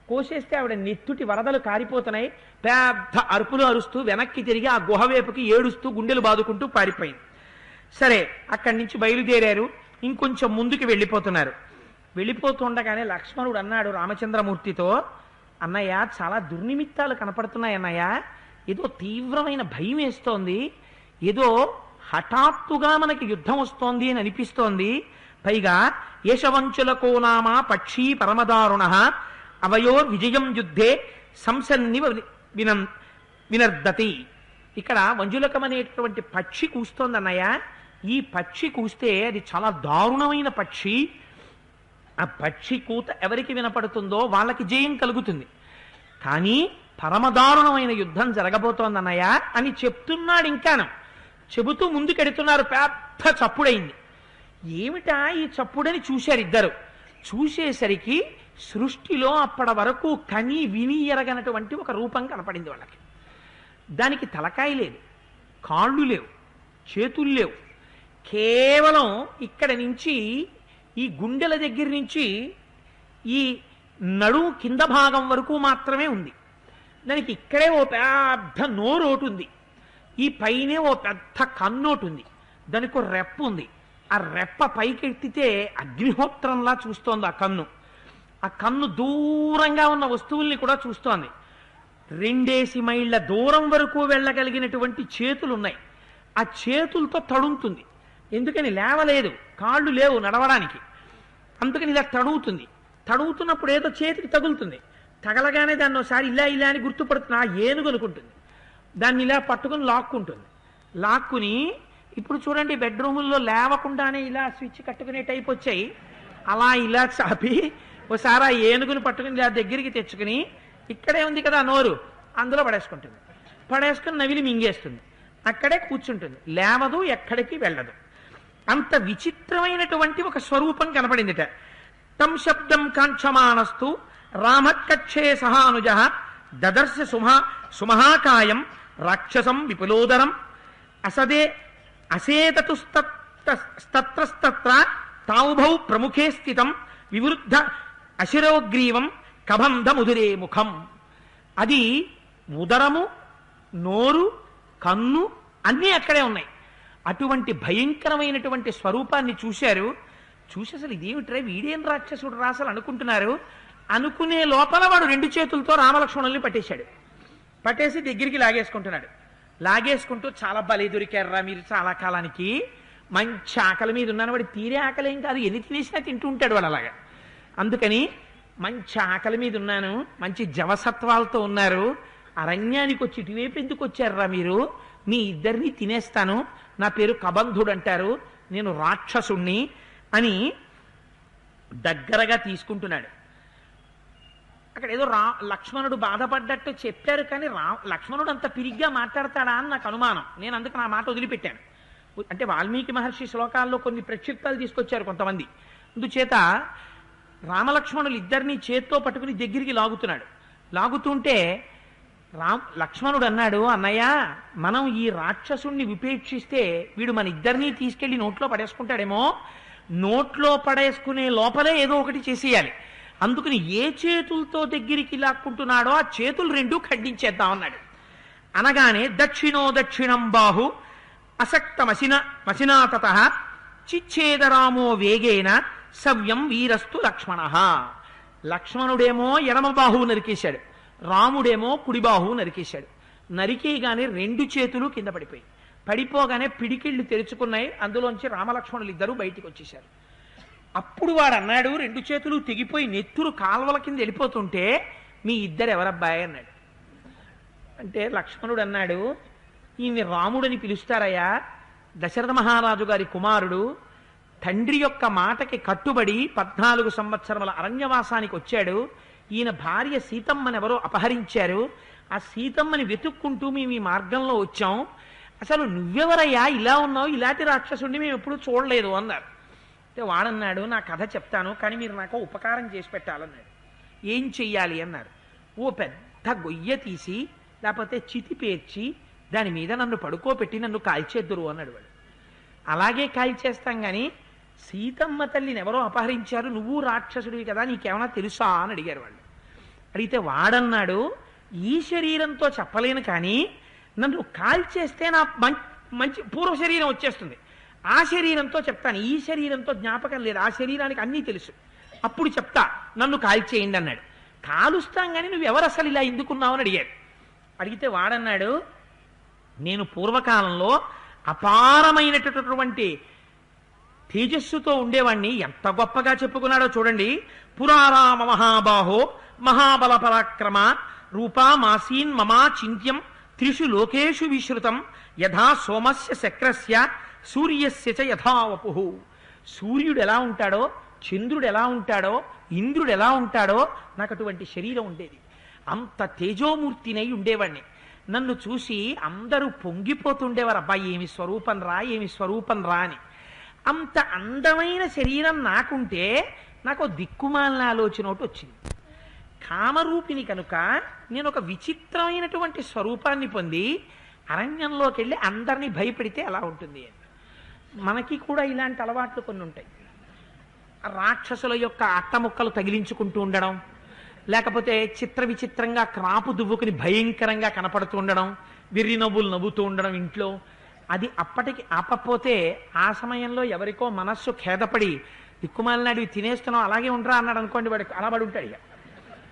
కోసేస్తే ఆవిడ నెత్తుటి వరదలు కారిపోతున్నాయి. పెద్ద అరుపులు అరుస్తూ వెనక్కి తిరిగి ఆ గుహవేపుకి ఏడుస్తూ గుండెలు బాదుకుంటూ పారిపోయింది. సరే, అక్కడి నుంచి బయలుదేరారు. ఇంకొంచెం ముందుకు వెళ్ళిపోతున్నారు. వెళ్ళిపోతుండగానే లక్ష్మణుడు అన్నాడు రామచంద్రమూర్తితో, అన్నయ్య చాలా దుర్నిమిత్తాలు కనపడుతున్నాయి అన్నయ్య, ఏదో తీవ్రమైన భయం వేస్తోంది, ఏదో హఠాత్తుగా మనకి యుద్ధం వస్తోంది అని అనిపిస్తోంది. పైగా యశవంచులకో నామ పక్షీ పరమదారుణ అవయోర్ విజయం యుద్ధే సంసన్నివ వినర్దతి. ఇక్కడ వంజులకం అనేటటువంటి పక్షి కూస్తోంది అన్నయ్య. ఈ పక్షి కూస్తే అది చాలా దారుణమైన పక్షి. ఆ పక్షి కూత ఎవరికి వినపడుతుందో వాళ్ళకి జయం కలుగుతుంది. కానీ పరమదారుణమైన యుద్ధం జరగబోతోంది అన్నయ్య అని చెప్తున్నాడు. ఇంకాను చెబుతూ ముందుకెడుతున్నారు. పెద్ద చప్పుడైంది. ఏమిటా ఈ చప్పుడని చూశారు ఇద్దరు. చూసేసరికి సృష్టిలో అప్పటి వరకు కని విని ఎరగనటువంటి ఒక రూపం కనపడింది వాళ్ళకి. దానికి తలకాయ లేదు, కాళ్ళు లేవు, చేతులు లేవు. కేవలం ఇక్కడ నుంచి ఈ గుండెల దగ్గర నుంచి ఈ నడుము కింద భాగం వరకు మాత్రమే ఉంది. దానికి ఇక్కడే ఓ పెద్ద నోరు ఒకటి ఉంది, ఈ పైనే ఓ పెద్ద కన్నోటు ఉంది, దానికి ఒక రెప్ప ఉంది. ఆ రెప్ప పైకెత్తితే అగ్నిహోత్రంలా చూస్తోంది ఆ కన్ను. ఆ కన్ను దూరంగా ఉన్న వస్తువుల్ని కూడా చూస్తోంది. 2 మైళ్ళ దూరం వరకు వెళ్ళగలిగినటువంటి చేతులు ఉన్నాయి. ఆ చేతులతో తడుముతుంది. ఎందుకని లేవలేదు, కాళ్ళు లేవు నడవడానికి, అందుకని ఇలా తడుముతుంది. తడుముతున్నప్పుడు ఏదో చేతికి తగులుతుంది. తగలగానే దాన్ని ఒకసారి ఇలా ఇలా అని గుర్తుపడుతున్నా ఏనుగు అనుకుంటుంది. దాన్ని ఇలా పట్టుకుని లాక్కుంటుంది. లాక్కుని ఇప్పుడు చూడండి బెడ్రూముల్లో లేవకుండానే ఇలా స్విచ్ కట్టుకునే టైప్ వచ్చాయి. అలా ఇలా చాపి ఒకసారి ఆ ఏనుగుని పట్టుకుని ఇలా దగ్గరికి తెచ్చుకుని ఇక్కడే ఉంది కదా నోరు, అందులో పడేసుకుంటుంది. పడేసుకుని నవిలి మింగేస్తుంది. అక్కడే కూర్చుంటుంది, లేవదు, ఎక్కడికి వెళ్ళదు. అంత విచిత్రమైనటువంటి ఒక స్వరూపం కనపడిందిట. తం శబ్దం కాంక్షమాణస్తు రామకక్షే సహానుజ దదర్శ సుమహాకాయం రాక్షసం విపులోదరం అసదే అసేతతుస్తత్ర తావుభౌ ప్రముఖే స్థితం వివృద్ధ అశిరోగ్రీవం కబంధ ముదురే ముఖం. అది ఉదరము, నోరు, కన్ను అన్నీ అక్కడే ఉన్నాయి. అటువంటి భయంకరమైనటువంటి స్వరూపాన్ని చూశారు. చూసి అసలు ఇదేమిట్రా వీడేం రాక్షసుడు రాసలు అనుకుంటున్నారు. అనుకునే లోపల వాడు 2 చేతులతో రామలక్ష్మణుల్ని పట్టేశాడు. పట్టేసి దగ్గరికి లాగేసుకుంటున్నాడు. లాగేసుకుంటూ చాలా బలి దొరికారా మీరు, చాలా కాలానికి మంచి ఆకలి మీద ఉన్నాను. వాడు తీరే ఆకలి ఏం కాదు, ఎన్ని తినేసినా తింటూ ఉంటాడు వాడు అలాగా. అందుకని మంచి ఆకలి మీద ఉన్నాను, మంచి జవసత్వాలతో ఉన్నారు, అరణ్యానికి వచ్చి ఇటువైపు ఎందుకు వచ్చారా మీరు, మీ ఇద్దరిని తినేస్తాను, నా పేరు కబంధుడు అంటారు, నేను రాక్షసుణ్ణి అని దగ్గరగా తీసుకుంటున్నాడు. అక్కడ ఏదో లక్ష్మణుడు బాధపడ్డట్టు చెప్పారు, కానీ లక్ష్మణుడు అంత పిరిగ్గా మాట్లాడతాడా అని నాకు అనుమానం. నేను అందుకు నా మాట వదిలిపెట్టాను. అంటే వాల్మీకి మహర్షి శ్లోకాల్లో కొన్ని ప్రక్షిప్తాలు తీసుకొచ్చారు కొంతమంది. అందుచేత రామలక్ష్మణులు ఇద్దరిని చేత్తో పట్టుకుని దగ్గరికి లాగుతున్నాడు. లాగుతుంటే లక్ష్మణుడు అన్నాడు, అన్నయ్య మనం ఈ రాక్షసుణ్ణి విపేక్షిస్తే వీడు మన ఇద్దరినీ తీసుకెళ్లి నోట్లో పడేసుకుంటాడేమో, నోట్లో పడేసుకునే లోపలే ఏదో ఒకటి చేసేయాలి. అందుకని ఏ చేతులతో దగ్గరికి లాక్కుంటున్నాడో ఆ చేతులు 2 ఖండించేద్దాం అన్నాడు. అనగానే దక్షిణం బాహు మసినాతత చిచ్ఛేదరామో వేగేన సవ్యం వీరస్తు లక్ష్మణ. లక్ష్మణుడేమో ఎడమ బాహువు నరికేశాడు, రాముడేమో కుడి బాహువు నరికేశాడు. నరికేగానే 2 చేతులు కింద పడిపోయి, పడిపోగానే పిడికిళ్ళు తెరుచుకున్నాయి. అందులోంచి రామలక్ష్మణులు ఇద్దరు బయటికి వచ్చేశారు. అప్పుడు వాడు అన్నాడు, 2 చేతులు తెగిపోయి నెత్తురు కాల్వల కింద వెళ్ళిపోతుంటే మీ ఇద్దరు ఎవరబ్బాయి అన్నాడు. అంటే లక్ష్మణుడు అన్నాడు, ఈయన్ని రాముడని పిలుస్తారయ్యా, దశరథ మహారాజు గారి కుమారుడు, తండ్రి యొక్క మాటకి కట్టుబడి 14 సంవత్సరముల అరణ్యవాసానికి వచ్చాడు. ఈయన భార్య సీతమ్మని ఎవరో అపహరించారు. ఆ సీతమ్మని వెతుక్కుంటూ మేము ఈ మార్గంలో వచ్చాం. అసలు నువ్వెవరయ్యా ఇలా ఉన్నావు, ఇలాంటి రాక్షసుడిని మేము ఎప్పుడూ చూడలేదు అన్నారు. అంటే వాడన్నాడు, నా కథ చెప్తాను, కానీ మీరు నాకు ఉపకారం చేసి పెట్టాలన్నాడు. ఏం చెయ్యాలి అన్నారు. ఓ పెద్ద గొయ్య తీసి లేకపోతే చితి పేర్చి దాని మీద నన్ను పడుకోబెట్టి నన్ను కాల్చేద్దురు అన్నాడు వాడు. అలాగే కాల్చేస్తాం కానీ సీతమ్మ తల్లిని ఎవరో అపహరించారు, నువ్వు రాక్షసుడివి కదా, నీకేమైనా తెలుసా అని అడిగారు వాళ్ళు. అడిగితే వాడన్నాడు, ఈ శరీరంతో చెప్పలేను కానీ నన్ను కాల్చేస్తే నా మంచి పూర్వ శరీరం వచ్చేస్తుంది, ఆ శరీరంతో చెప్తాను, ఈ శరీరంతో జ్ఞాపకం లేదు, ఆ శరీరానికి అన్నీ తెలుసు, అప్పుడు చెప్తా, నన్ను కాల్చేయండి అన్నాడు. కాలుస్తాం కానీ నువ్వు ఎవరు అసలు ఇలా ఎందుకున్నావు అని అడిగాడు. అడిగితే వాడన్నాడు, నేను పూర్వకాలంలో అపారమైనటువంటి తేజస్సుతో ఉండేవాణ్ణి. ఎంత గొప్పగా చెప్పుకున్నాడో చూడండి. పురారామ మహాబాహో మహాబల పరాక్రమ రూపా మాసీన్ మమా చింత్యం త్రిషు లోకేషు విశ్రుతం యథా సోమస్య శక్రస్య సూర్యస్య చ యథా వపుః. సూర్యుడు ఎలా ఉంటాడో, చంద్రుడు ఎలా ఉంటాడో, ఇంద్రుడు ఎలా ఉంటాడో నాకు అటువంటి శరీరం ఉండేది. అంత తేజోమూర్తినై ఉండేవాణ్ణి. నన్ను చూసి అందరూ పొంగిపోతుండేవారు, అబ్బాయి ఏమి స్వరూపం రా, ఏమి స్వరూపం రా అని. అంత అందమైన శరీరం నాకుంటే నాకు దిక్కుమాలిన ఆలోచన ఒకటి వచ్చింది. కామరూపిణి కనుక నేను ఒక విచిత్రమైనటువంటి స్వరూపాన్ని పొంది అరణ్యంలోకి వెళ్ళి అందరినీ భయపెడితే ఎలా ఉంటుంది అని. మనకి కూడా ఇలాంటి అలవాట్లు కొన్ని ఉంటాయి. రాక్షసుల యొక్క అట్టముక్కలు తగిలించుకుంటూ ఉండడం, లేకపోతే చిత్ర విచిత్రంగా క్రాపు దువ్వుకుని భయంకరంగా కనపడుతూ ఉండడం, విర్రి నవ్వులు నవ్వుతూ ఉండడం ఇంట్లో. అది అప్పటికి ఆపపోతే ఆ సమయంలో ఎవరికో మనస్సు ఖేదపడి దిక్కుమాలినాడు ఇవి తినేస్తున్నావు అలాగే ఉండరా అన్నాడు అనుకోండి, వాడు అలా పడి ఉంటాడు. ఇక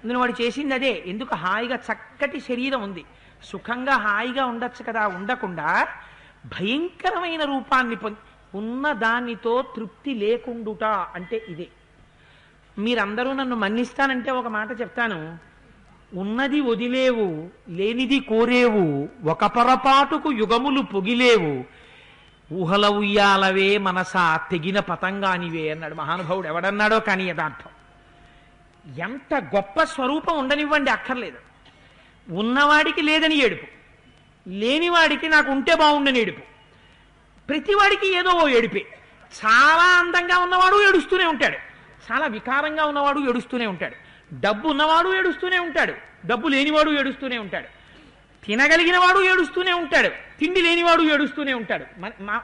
అందులో వాడు చేసింది అదే. ఎందుకు? హాయిగా చక్కటి శరీరం ఉంది, సుఖంగా హాయిగా ఉండొచ్చు కదా, ఉండకుండా భయంకరమైన రూపాన్ని ఉన్న దానితో తృప్తి లేకుండుట అంటే ఇదే. మీరందరూ నన్ను మన్నిస్తానంటే ఒక మాట చెప్తాను. ఉన్నది వదిలేవు, లేనిది కోరేవు, ఒక పొరపాటుకు యుగములు పొగిలేవు, ఊహల ఉయ్యాలవే మనసా తెగిన పతంగానివే అన్నాడు మహానుభావుడు. ఎవడన్నాడో కానీ యథార్థం. ఎంత గొప్ప స్వరూపం ఉండనివ్వండి, అక్కర్లేదు. ఉన్నవాడికి లేదని ఏడుపు, లేనివాడికి నాకు ఉంటే బాగుండని ఏడుపు, ప్రతివాడికి ఏదో ఓ ఏడిపే. చాలా అందంగా ఉన్నవాడు ఏడుస్తూనే ఉంటాడు, చాలా వికారంగా ఉన్నవాడు ఏడుస్తూనే ఉంటాడు, డబ్బు ఉన్నవాడు ఏడుస్తూనే ఉంటాడు, డబ్బు లేనివాడు ఏడుస్తూనే ఉంటాడు, తినగలిగిన వాడు ఏడుస్తూనే ఉంటాడు, తిండి లేనివాడు ఏడుస్తూనే ఉంటాడు.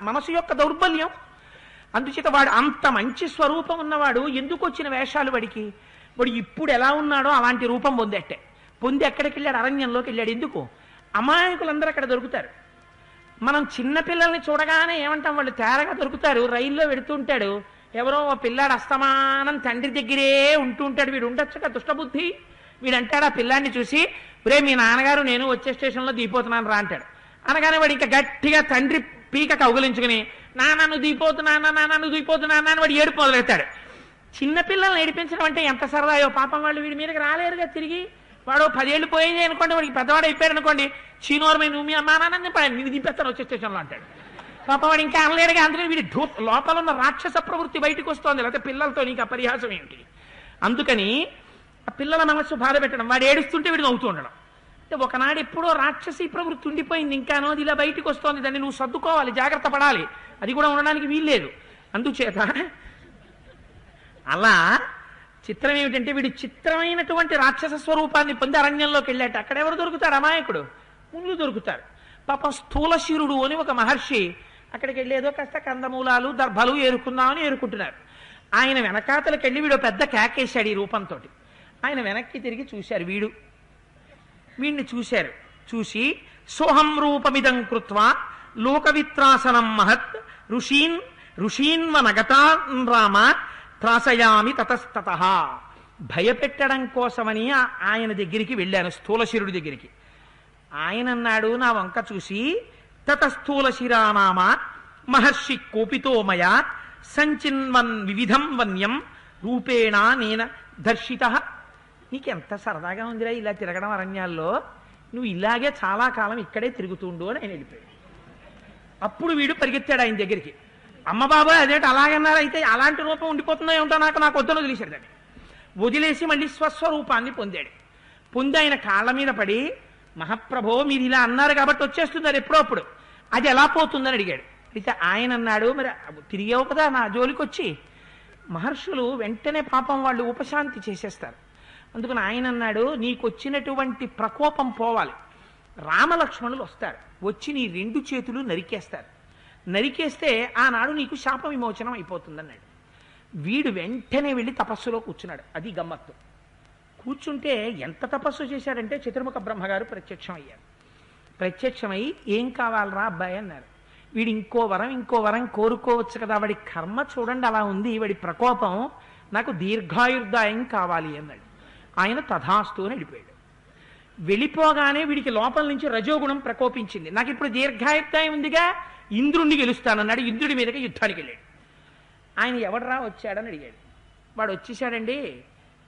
మనసు యొక్క దౌర్బల్యం. అందుచేత వాడు అంత మంచి స్వరూపం ఉన్నవాడు ఎందుకు వచ్చిన వేషాలు వాడికి? వాడు ఇప్పుడు ఎలా ఉన్నాడో అలాంటి రూపం పొందేట్టే. పొంది ఎక్కడికి వెళ్ళాడు? అరణ్యంలోకి వెళ్ళాడు. ఎందుకు? అమాయకులందరూ అక్కడ దొరుకుతారు. మనం చిన్నపిల్లల్ని చూడగానే ఏమంటాం? వాళ్ళు తేరగా దొరుకుతారు. రైల్లో వెడుతుంటాడు, ఎవరో పిల్లాడు అస్తమానం తండ్రి దగ్గరే ఉంటూ ఉంటాడు. వీడు ఉండొచ్చుగా దుష్టబుద్ధి. వీడంటాడు ఆ పిల్లాడిని చూసి, రే మీ నాన్నగారు నేను వచ్చే స్టేషన్లో దిగిపోతున్నాను రా అంటాడు. అనగానే వాడు ఇంకా గట్టిగా తండ్రి పీక కౌగిలించుకుని నాన్న నువ్వు దిగిపోతున్నానా, నాన్న నువ్వు దిగిపోతున్నానా అని వాడు ఏడుపు మొదలెడతాడు. చిన్నపిల్లల్ని ఏడిపించడం అంటే ఎంత సరదాయో. పాపం వాళ్ళు వీడి మీదకి రాలేరుగా తిరిగి. వాడు 10 ఏళ్ళు పోయింది అనుకోండి, వాడికి పెద్దవాడు అయిపోయాడు అనుకోండి, చీనోరమై నువ్వు మీ అమ్మా నాన్న నేను దింపేస్తాను వచ్చే స్టేషన్లో అంటాడు. పాపం వాడు ఇంకా అనలేడుగా. అందుకని వీడి లోపల ఉన్న రాక్షస ప్రవృత్తి బయటకు వస్తోంది. లేకపోతే పిల్లలతో నీకు ఆ పరిహాసం ఏమిటి? అందుకని ఆ పిల్లల మనస్సు బాధ పెట్టడం, వాడు ఏడుస్తుంటే వీడు నవ్వుతూ ఉండడం. అంటే ఒకనాడు ఎప్పుడో రాక్షసి ప్రవృత్తి ఉండిపోయింది, ఇంకానో అది ఇలా బయటకు వస్తోంది. దాన్ని నువ్వు సర్దుకోవాలి, జాగ్రత్త పడాలి. అది కూడా ఉండడానికి వీల్లేదు. అందుచేత అలా చిత్రం ఏమిటంటే వీడు చిత్రమైనటువంటి రాక్షస స్వరూపాన్ని పొంది అరణ్యంలోకి వెళ్ళాట. అక్కడెవరు దొరుకుతాడు? అమాయకుడు, ముళ్ళు దొరుకుతారు. పాపం స్థూలశిరుడు అని ఒక మహర్షి అక్కడికి వెళ్ళేదో కాస్త కందమూలాలు దర్భలు ఏరుకుందామని ఏరుకుంటున్నారు. ఆయన వెనకాతలకి వెళ్ళి వీడు పెద్ద కేకేశాడు ఈ రూపంతో. ఆయన వెనక్కి తిరిగి చూశారు, వీడిని చూశారు. చూసి సోహం రూపమిదం కృత్వా లోకవిత్రాసనం మహత్ ఋషీన్వనగతాన్ రామ త్రాసయామి తతస్తతః. భయపెట్టడం కోసమని ఆయన దగ్గరికి వెళ్ళాను, స్థూలశిరుడి దగ్గరికి. ఆయన అన్నాడు నా వంక చూసి, తతస్థూలశిరానామ మహర్షి కోపితోమయ సంచిన్వన్ వివిధం వన్యం రూపేణ నేన దర్శిత. నీకెంత సరదాగా ఉందిరా ఇలా తిరగడం అరణ్యాల్లో, నువ్వు ఇలాగే చాలా కాలం ఇక్కడే తిరుగుతుండు అని ఆయన వెళ్ళిపోయాడు. అప్పుడు వీడు పరిగెత్తాడు ఆయన దగ్గరికి. అమ్మ బాబాయ్ అదేంటి అలాగన్నారు, అయితే అలాంటి రూపం ఉండిపోతుందో ఏమిటో నాకు వద్దను వదిలేశాడు. దాన్ని వదిలేసి మళ్ళీ స్వస్వరూపాన్ని పొందాడు. పొంది ఆయన కాళ్ళ మీద పడి, మహాప్రభో మీరు ఇలా అన్నారు కాబట్టి వచ్చేస్తున్నారు ఎప్పుడో అప్పుడు, అది ఎలా పోతుందని అడిగాడు. అయితే ఆయన అన్నాడు, మరి తిరిగావు కదా నా జోలికి వచ్చి. మహర్షులు వెంటనే పాపం వాళ్ళు ఉపశాంతి చేసేస్తారు. అందుకని ఆయన అన్నాడు, నీకు వచ్చినటువంటి ప్రకోపం పోవాలి. రామలక్ష్మణులు వస్తారు, వచ్చి నీ 2 చేతులు నరికేస్తారు. నరికేస్తే ఆనాడు నీకు శాప విమోచనం అయిపోతుందన్నాడు. వీడు వెంటనే వెళ్ళి తపస్సులో కూర్చున్నాడు. అది గమ్మత్తు. కూర్చుంటే ఎంత తపస్సు చేశాడంటే చతుర్ముఖ బ్రహ్మగారు ప్రత్యక్షమయ్యారు. ప్రత్యక్షమై ఏం కావాలరా అబ్బాయి అన్నారు. వీడు ఇంకో వరం కోరుకోవచ్చు కదా, వాడి కర్మ చూడండి అలా ఉంది, వాడి ప్రకోపం, నాకు దీర్ఘాయుర్దాయం కావాలి అన్నాడు. ఆయన తథాస్తు అని వెళ్ళిపోయాడు. వెళ్ళిపోగానే వీడికి లోపల నుంచి రజోగుణం ప్రకోపించింది. నాకు ఇప్పుడు దీర్ఘాయుర్దాయం ఉందిగా, ఇంద్రుణ్ణి గెలుస్తానన్నాడు. ఇంద్రుడి మీదకి యుద్ధానికి వెళ్ళాడు. ఆయన ఎవడరా వచ్చాడని అడిగాడు. వాడు వచ్చేసాడండి,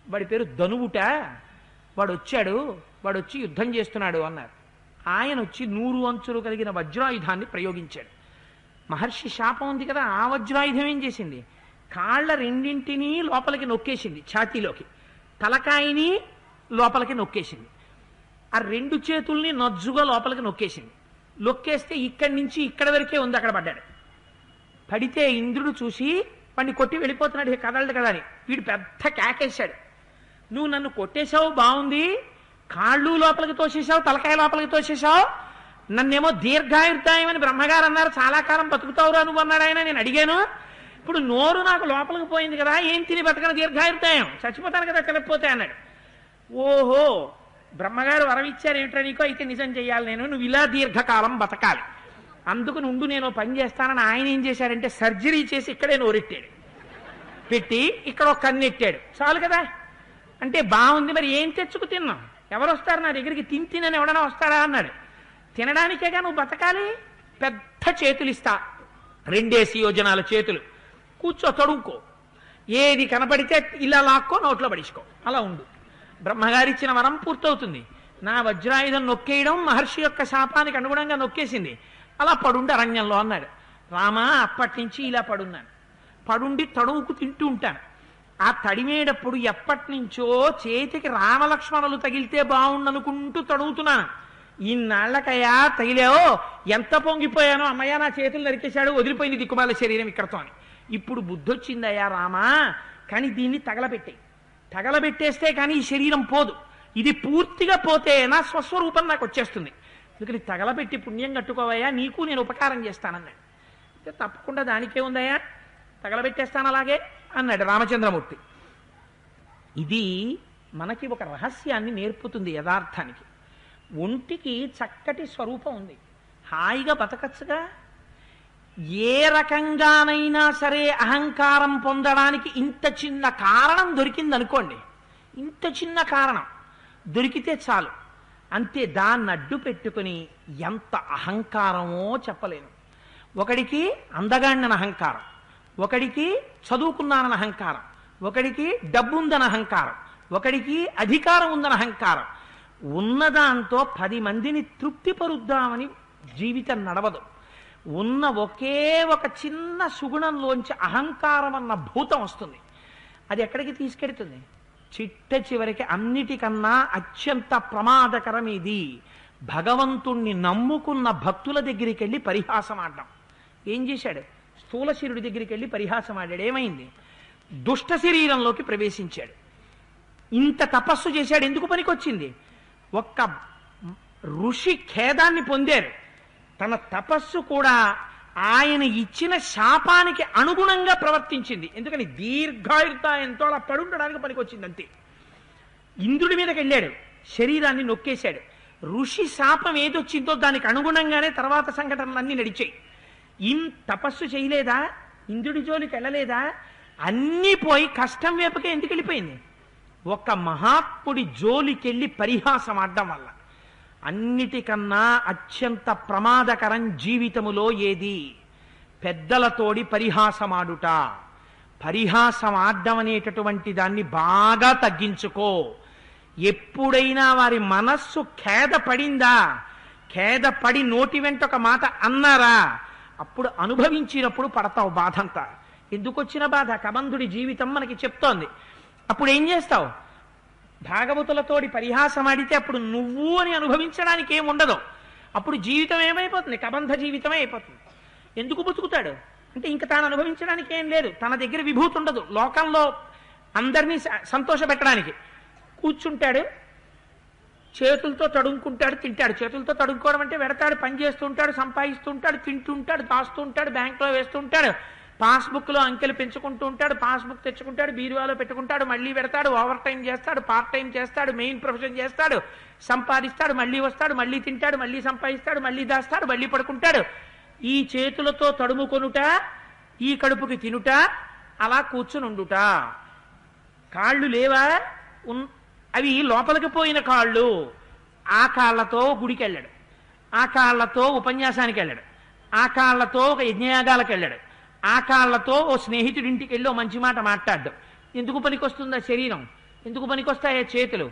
వాడి పేరు ధనువుట, వాడు వచ్చాడు, వాడు వచ్చి యుద్ధం చేస్తున్నాడు అన్నారు. ఆయన వచ్చి 100 అంచులు కలిగిన వజ్రాయుధాన్ని ప్రయోగించాడు. మహర్షి శాపం ఉంది కదా, ఆ వజ్రాయుధం ఏం చేసింది? కాళ్ళ 2 లోపలికి నొక్కేసింది, ఛాతీలోకి, తలకాయని లోపలికి నొక్కేసింది, ఆ 2 చేతుల్ని నజ్జుగా లోపలికి నొక్కేసింది. నొక్కేస్తే ఇక్కడి నుంచి ఇక్కడ వరకే ఉంది, అక్కడ పడ్డాడు. పడితే ఇంద్రుడు చూసి వాడిని కొట్టి వెళ్ళిపోతున్నాడు, కదలడు కదా అని. వీడు పెద్ద కేకేశాడు, నువ్వు నన్ను కొట్టేశావు బాగుంది, కాళ్ళు లోపలికి తోసేశావు, తలకాయ లోపలికి తోసేశావు, నన్నేమో దీర్ఘాయుర్దాయం అని బ్రహ్మగారు అన్నారు, చాలా కాలం బతుకుతావురా నువ్వు అన్నాడు ఆయన. నేను అడిగాను, ఇప్పుడు నోరు నాకు లోపలికి పోయింది కదా, ఏం తిని బతకను దీర్ఘాయుర్దాయం, చచ్చిపోతాను కదా తినకపోతే అన్నాడు. ఓహో బ్రహ్మగారు వరం ఇచ్చారు ఏమిట్రా నీకో, అయితే నిజం చెయ్యాలి నేను, నువ్వు ఇలా దీర్ఘకాలం బతకాలి, అందుకు నుండు నేను పని చేస్తానని ఆయన ఏం చేశాడంటే సర్జరీ చేసి ఇక్కడే నోరెట్టాడు. పెట్టి ఇక్కడ ఒక కన్నెట్టాడు. చాలు కదా. అంటే బాగుంది, మరి ఏం తెచ్చుకు తిన్నాం, ఎవరు వస్తారు నా దగ్గరికి, తినని ఎవడన్నా వస్తాడా అన్నాడు. తినడానికేగా నువ్వు బతకాలి, పెద్ద చేతులు ఇస్తా, 2 యోజనాల చేతులు, కూర్చో తడుక్కో, ఏది కనపడితే ఇలా లాక్కో నోట్లో పడిచుకో, అలా ఉండు. బ్రహ్మగారిచ్చిన వరం పూర్తవుతుంది. నా వజ్రాయుధం నొక్కేయడం మహర్షి యొక్క శాపానికి అనుగుణంగా నొక్కేసింది. అలా పడుండి అరణ్యంలో అన్నాడు. రామా, అప్పటి నుంచి ఇలా పడున్నాను, పడుండి తడువుకు తింటూ ఉంటాను. ఆ తడిమేటప్పుడు ఎప్పటి నుంచో చేతికి రామలక్ష్మణులు తగిలితే బాగుండనుకుంటూ తడుగుతున్నాను. ఇన్నాళ్లకయ్యా తగిలావో, ఎంత పొంగిపోయానో, అమ్మయ్య నా చేతులు నరికేశాడు, వదిలిపోయింది దిక్కుమాల శరీరం ఇక్కడతో అని. ఇప్పుడు బుద్ధొచ్చిందయ్యా రామా, కానీ దీన్ని తగలబెట్టేస్తే కానీ ఈ శరీరం పోదు, ఇది పూర్తిగా పోతే నా స్వస్వరూపం నాకు వచ్చేస్తుంది, అందుకని తగలబెట్టి పుణ్యం కట్టుకోవయ్యా, నీకు నేను ఉపకారం చేస్తానన్నాడు. తప్పకుండా దానికే ఉందయ్యా, తగలబెట్టేస్తాను అలాగే అన్నాడు రామచంద్రమూర్తి. ఇది మనకి ఒక రహస్యాన్ని నేర్పుతుంది. యథార్థానికి ఒంటికి చక్కటి స్వరూపం ఉంది, హాయిగా బతకచ్చుగా. ఏ రకంగానైనా సరే అహంకారం పొందడానికి ఇంత చిన్న కారణం దొరికిందనుకోండి, ఇంత చిన్న కారణం దొరికితే చాలు, అంతే. దాన్ని అడ్డు పెట్టుకుని ఎంత అహంకారమో చెప్పలేను. ఒకడికి అందగాడిన అహంకారం, ఒకడికి చదువుకున్నానని అహంకారం, ఒకడికి డబ్బు ఉందని అహంకారం, ఒకడికి అధికారం ఉందని అహంకారం. ఉన్నదాంతో 10 మందిని తృప్తిపరుద్దామని జీవితం నడవదు. ఉన్న ఒకే ఒక చిన్న సుగుణంలోంచి అహంకారం అన్న భూతం వస్తుంది. అది ఎక్కడికి తీసుకెడుతుంది? చిట్ట చివరికి అన్నిటికన్నా అత్యంత ప్రమాదకరం ఇది. భగవంతుణ్ణి నమ్ముకున్న భక్తుల దగ్గరికి వెళ్ళి పరిహాసం ఆడడం. ఏం చేశాడు? స్థూలశిరుడి దగ్గరికి వెళ్ళి పరిహాసం ఆడాడు. ఏమైంది? దుష్ట శరీరంలోకి ప్రవేశించాడు. ఇంత తపస్సు చేశాడు, ఎందుకు పనికొచ్చింది? ఒక్క ఋషి ఖేదాన్ని పొందారు. తన తపస్సు కూడా ఆయన ఇచ్చిన శాపానికి అనుగుణంగా ప్రవర్తించింది. ఎందుకని? దీర్ఘాయుర్దాయంతో అలా పడుండడానికి పనికొచ్చింది అంతే. ఇంద్రుడి మీదకి వెళ్ళాడు, శరీరాన్ని నొక్కేశాడు. ఋషి శాపం ఏదొచ్చిందో దానికి అనుగుణంగానే తర్వాత సంఘటనలన్నీ నడిచాయి. తపస్సు చేయలేదా? ఇంద్రుడి జోలికి వెళ్ళలేదా? అన్నీ పోయి కష్టం వైపుకే ఎందుకు వెళ్ళిపోయింది? ఒక మహాత్ముడి జోలికెళ్ళి పరిహాసం ఆడడం వల్ల. అన్నిటికన్నా అత్యంత ప్రమాదకరం జీవితములో ఏది? పెద్దలతోడి పరిహాసమాడుట. పరిహాసం ఆడడం అనేటటువంటి దాన్ని బాగా తగ్గించుకో. ఎప్పుడైనా వారి మనస్సు ఖేద పడిందా, ఖేద పడి నోటి వెంట ఒక మాట అన్నారా, అప్పుడు అనుభవించినప్పుడు పడతావు బాధంతా. ఎందుకు వచ్చిన బాధ? కబంధుడి జీవితం మనకి చెప్తోంది. అప్పుడు ఏం చేస్తావు? భాగవతులతోడి పరిహాసం ఆడితే అప్పుడు నువ్వు అని అనుభవించడానికి ఏముండదు. అప్పుడు జీవితం ఏమైపోతుంది? కబంధ జీవితమే అయిపోతుంది. ఎందుకు బతుకుతాడు అంటే ఇంక తాను అనుభవించడానికి ఏం లేదు, తన దగ్గర విభూతి ఉండదు, లోకంలో అందరినీ సంతోష పెట్టడానికి. కూర్చుంటాడు, చేతులతో తడుముకుంటాడు, తింటాడు. చేతులతో తడుముకోవడం అంటే వెడతాడు, పని చేస్తుంటాడు, సంపాదిస్తుంటాడు, తింటుంటాడు, దాస్తుంటాడు, బ్యాంకులో వేస్తుంటాడు, పాస్బుక్లో అంకెలు పెంచుకుంటూ ఉంటాడు, పాస్బుక్ తెచ్చుకుంటాడు, బీరువాలో పెట్టుకుంటాడు, మళ్ళీ పెడతాడు, ఓవర్ టైం చేస్తాడు, పార్ట్ టైం చేస్తాడు, మెయిన్ ప్రొఫెషన్ చేస్తాడు, సంపాదిస్తాడు, మళ్ళీ వస్తాడు, మళ్ళీ తింటాడు, మళ్ళీ సంపాదిస్తాడు, మళ్ళీ దాస్తాడు, మళ్ళీ పడుకుంటాడు. ఈ చేతులతో తడుముకొనుట, ఈ కడుపుకి తినుట, అలా కూర్చుని ఉండుట. కాళ్ళు లేవా? అవి లోపలికి పోయిన కాళ్ళు. ఆ కాళ్ళతో గుడికి వెళ్ళాడు, ఆ కాళ్ళతో ఉపన్యాసానికి వెళ్ళాడు, ఆ కాళ్ళతో ఒక యజ్ఞయాగాలకు వెళ్ళాడు, ఆ కాళ్ళతో ఓ స్నేహితుడింటికి వెళ్ళి ఓ మంచి మాట మాట్లాడ్డం. ఎందుకు పనికొస్తుందా శరీరం? ఎందుకు పనికొస్తాయా చేతులు?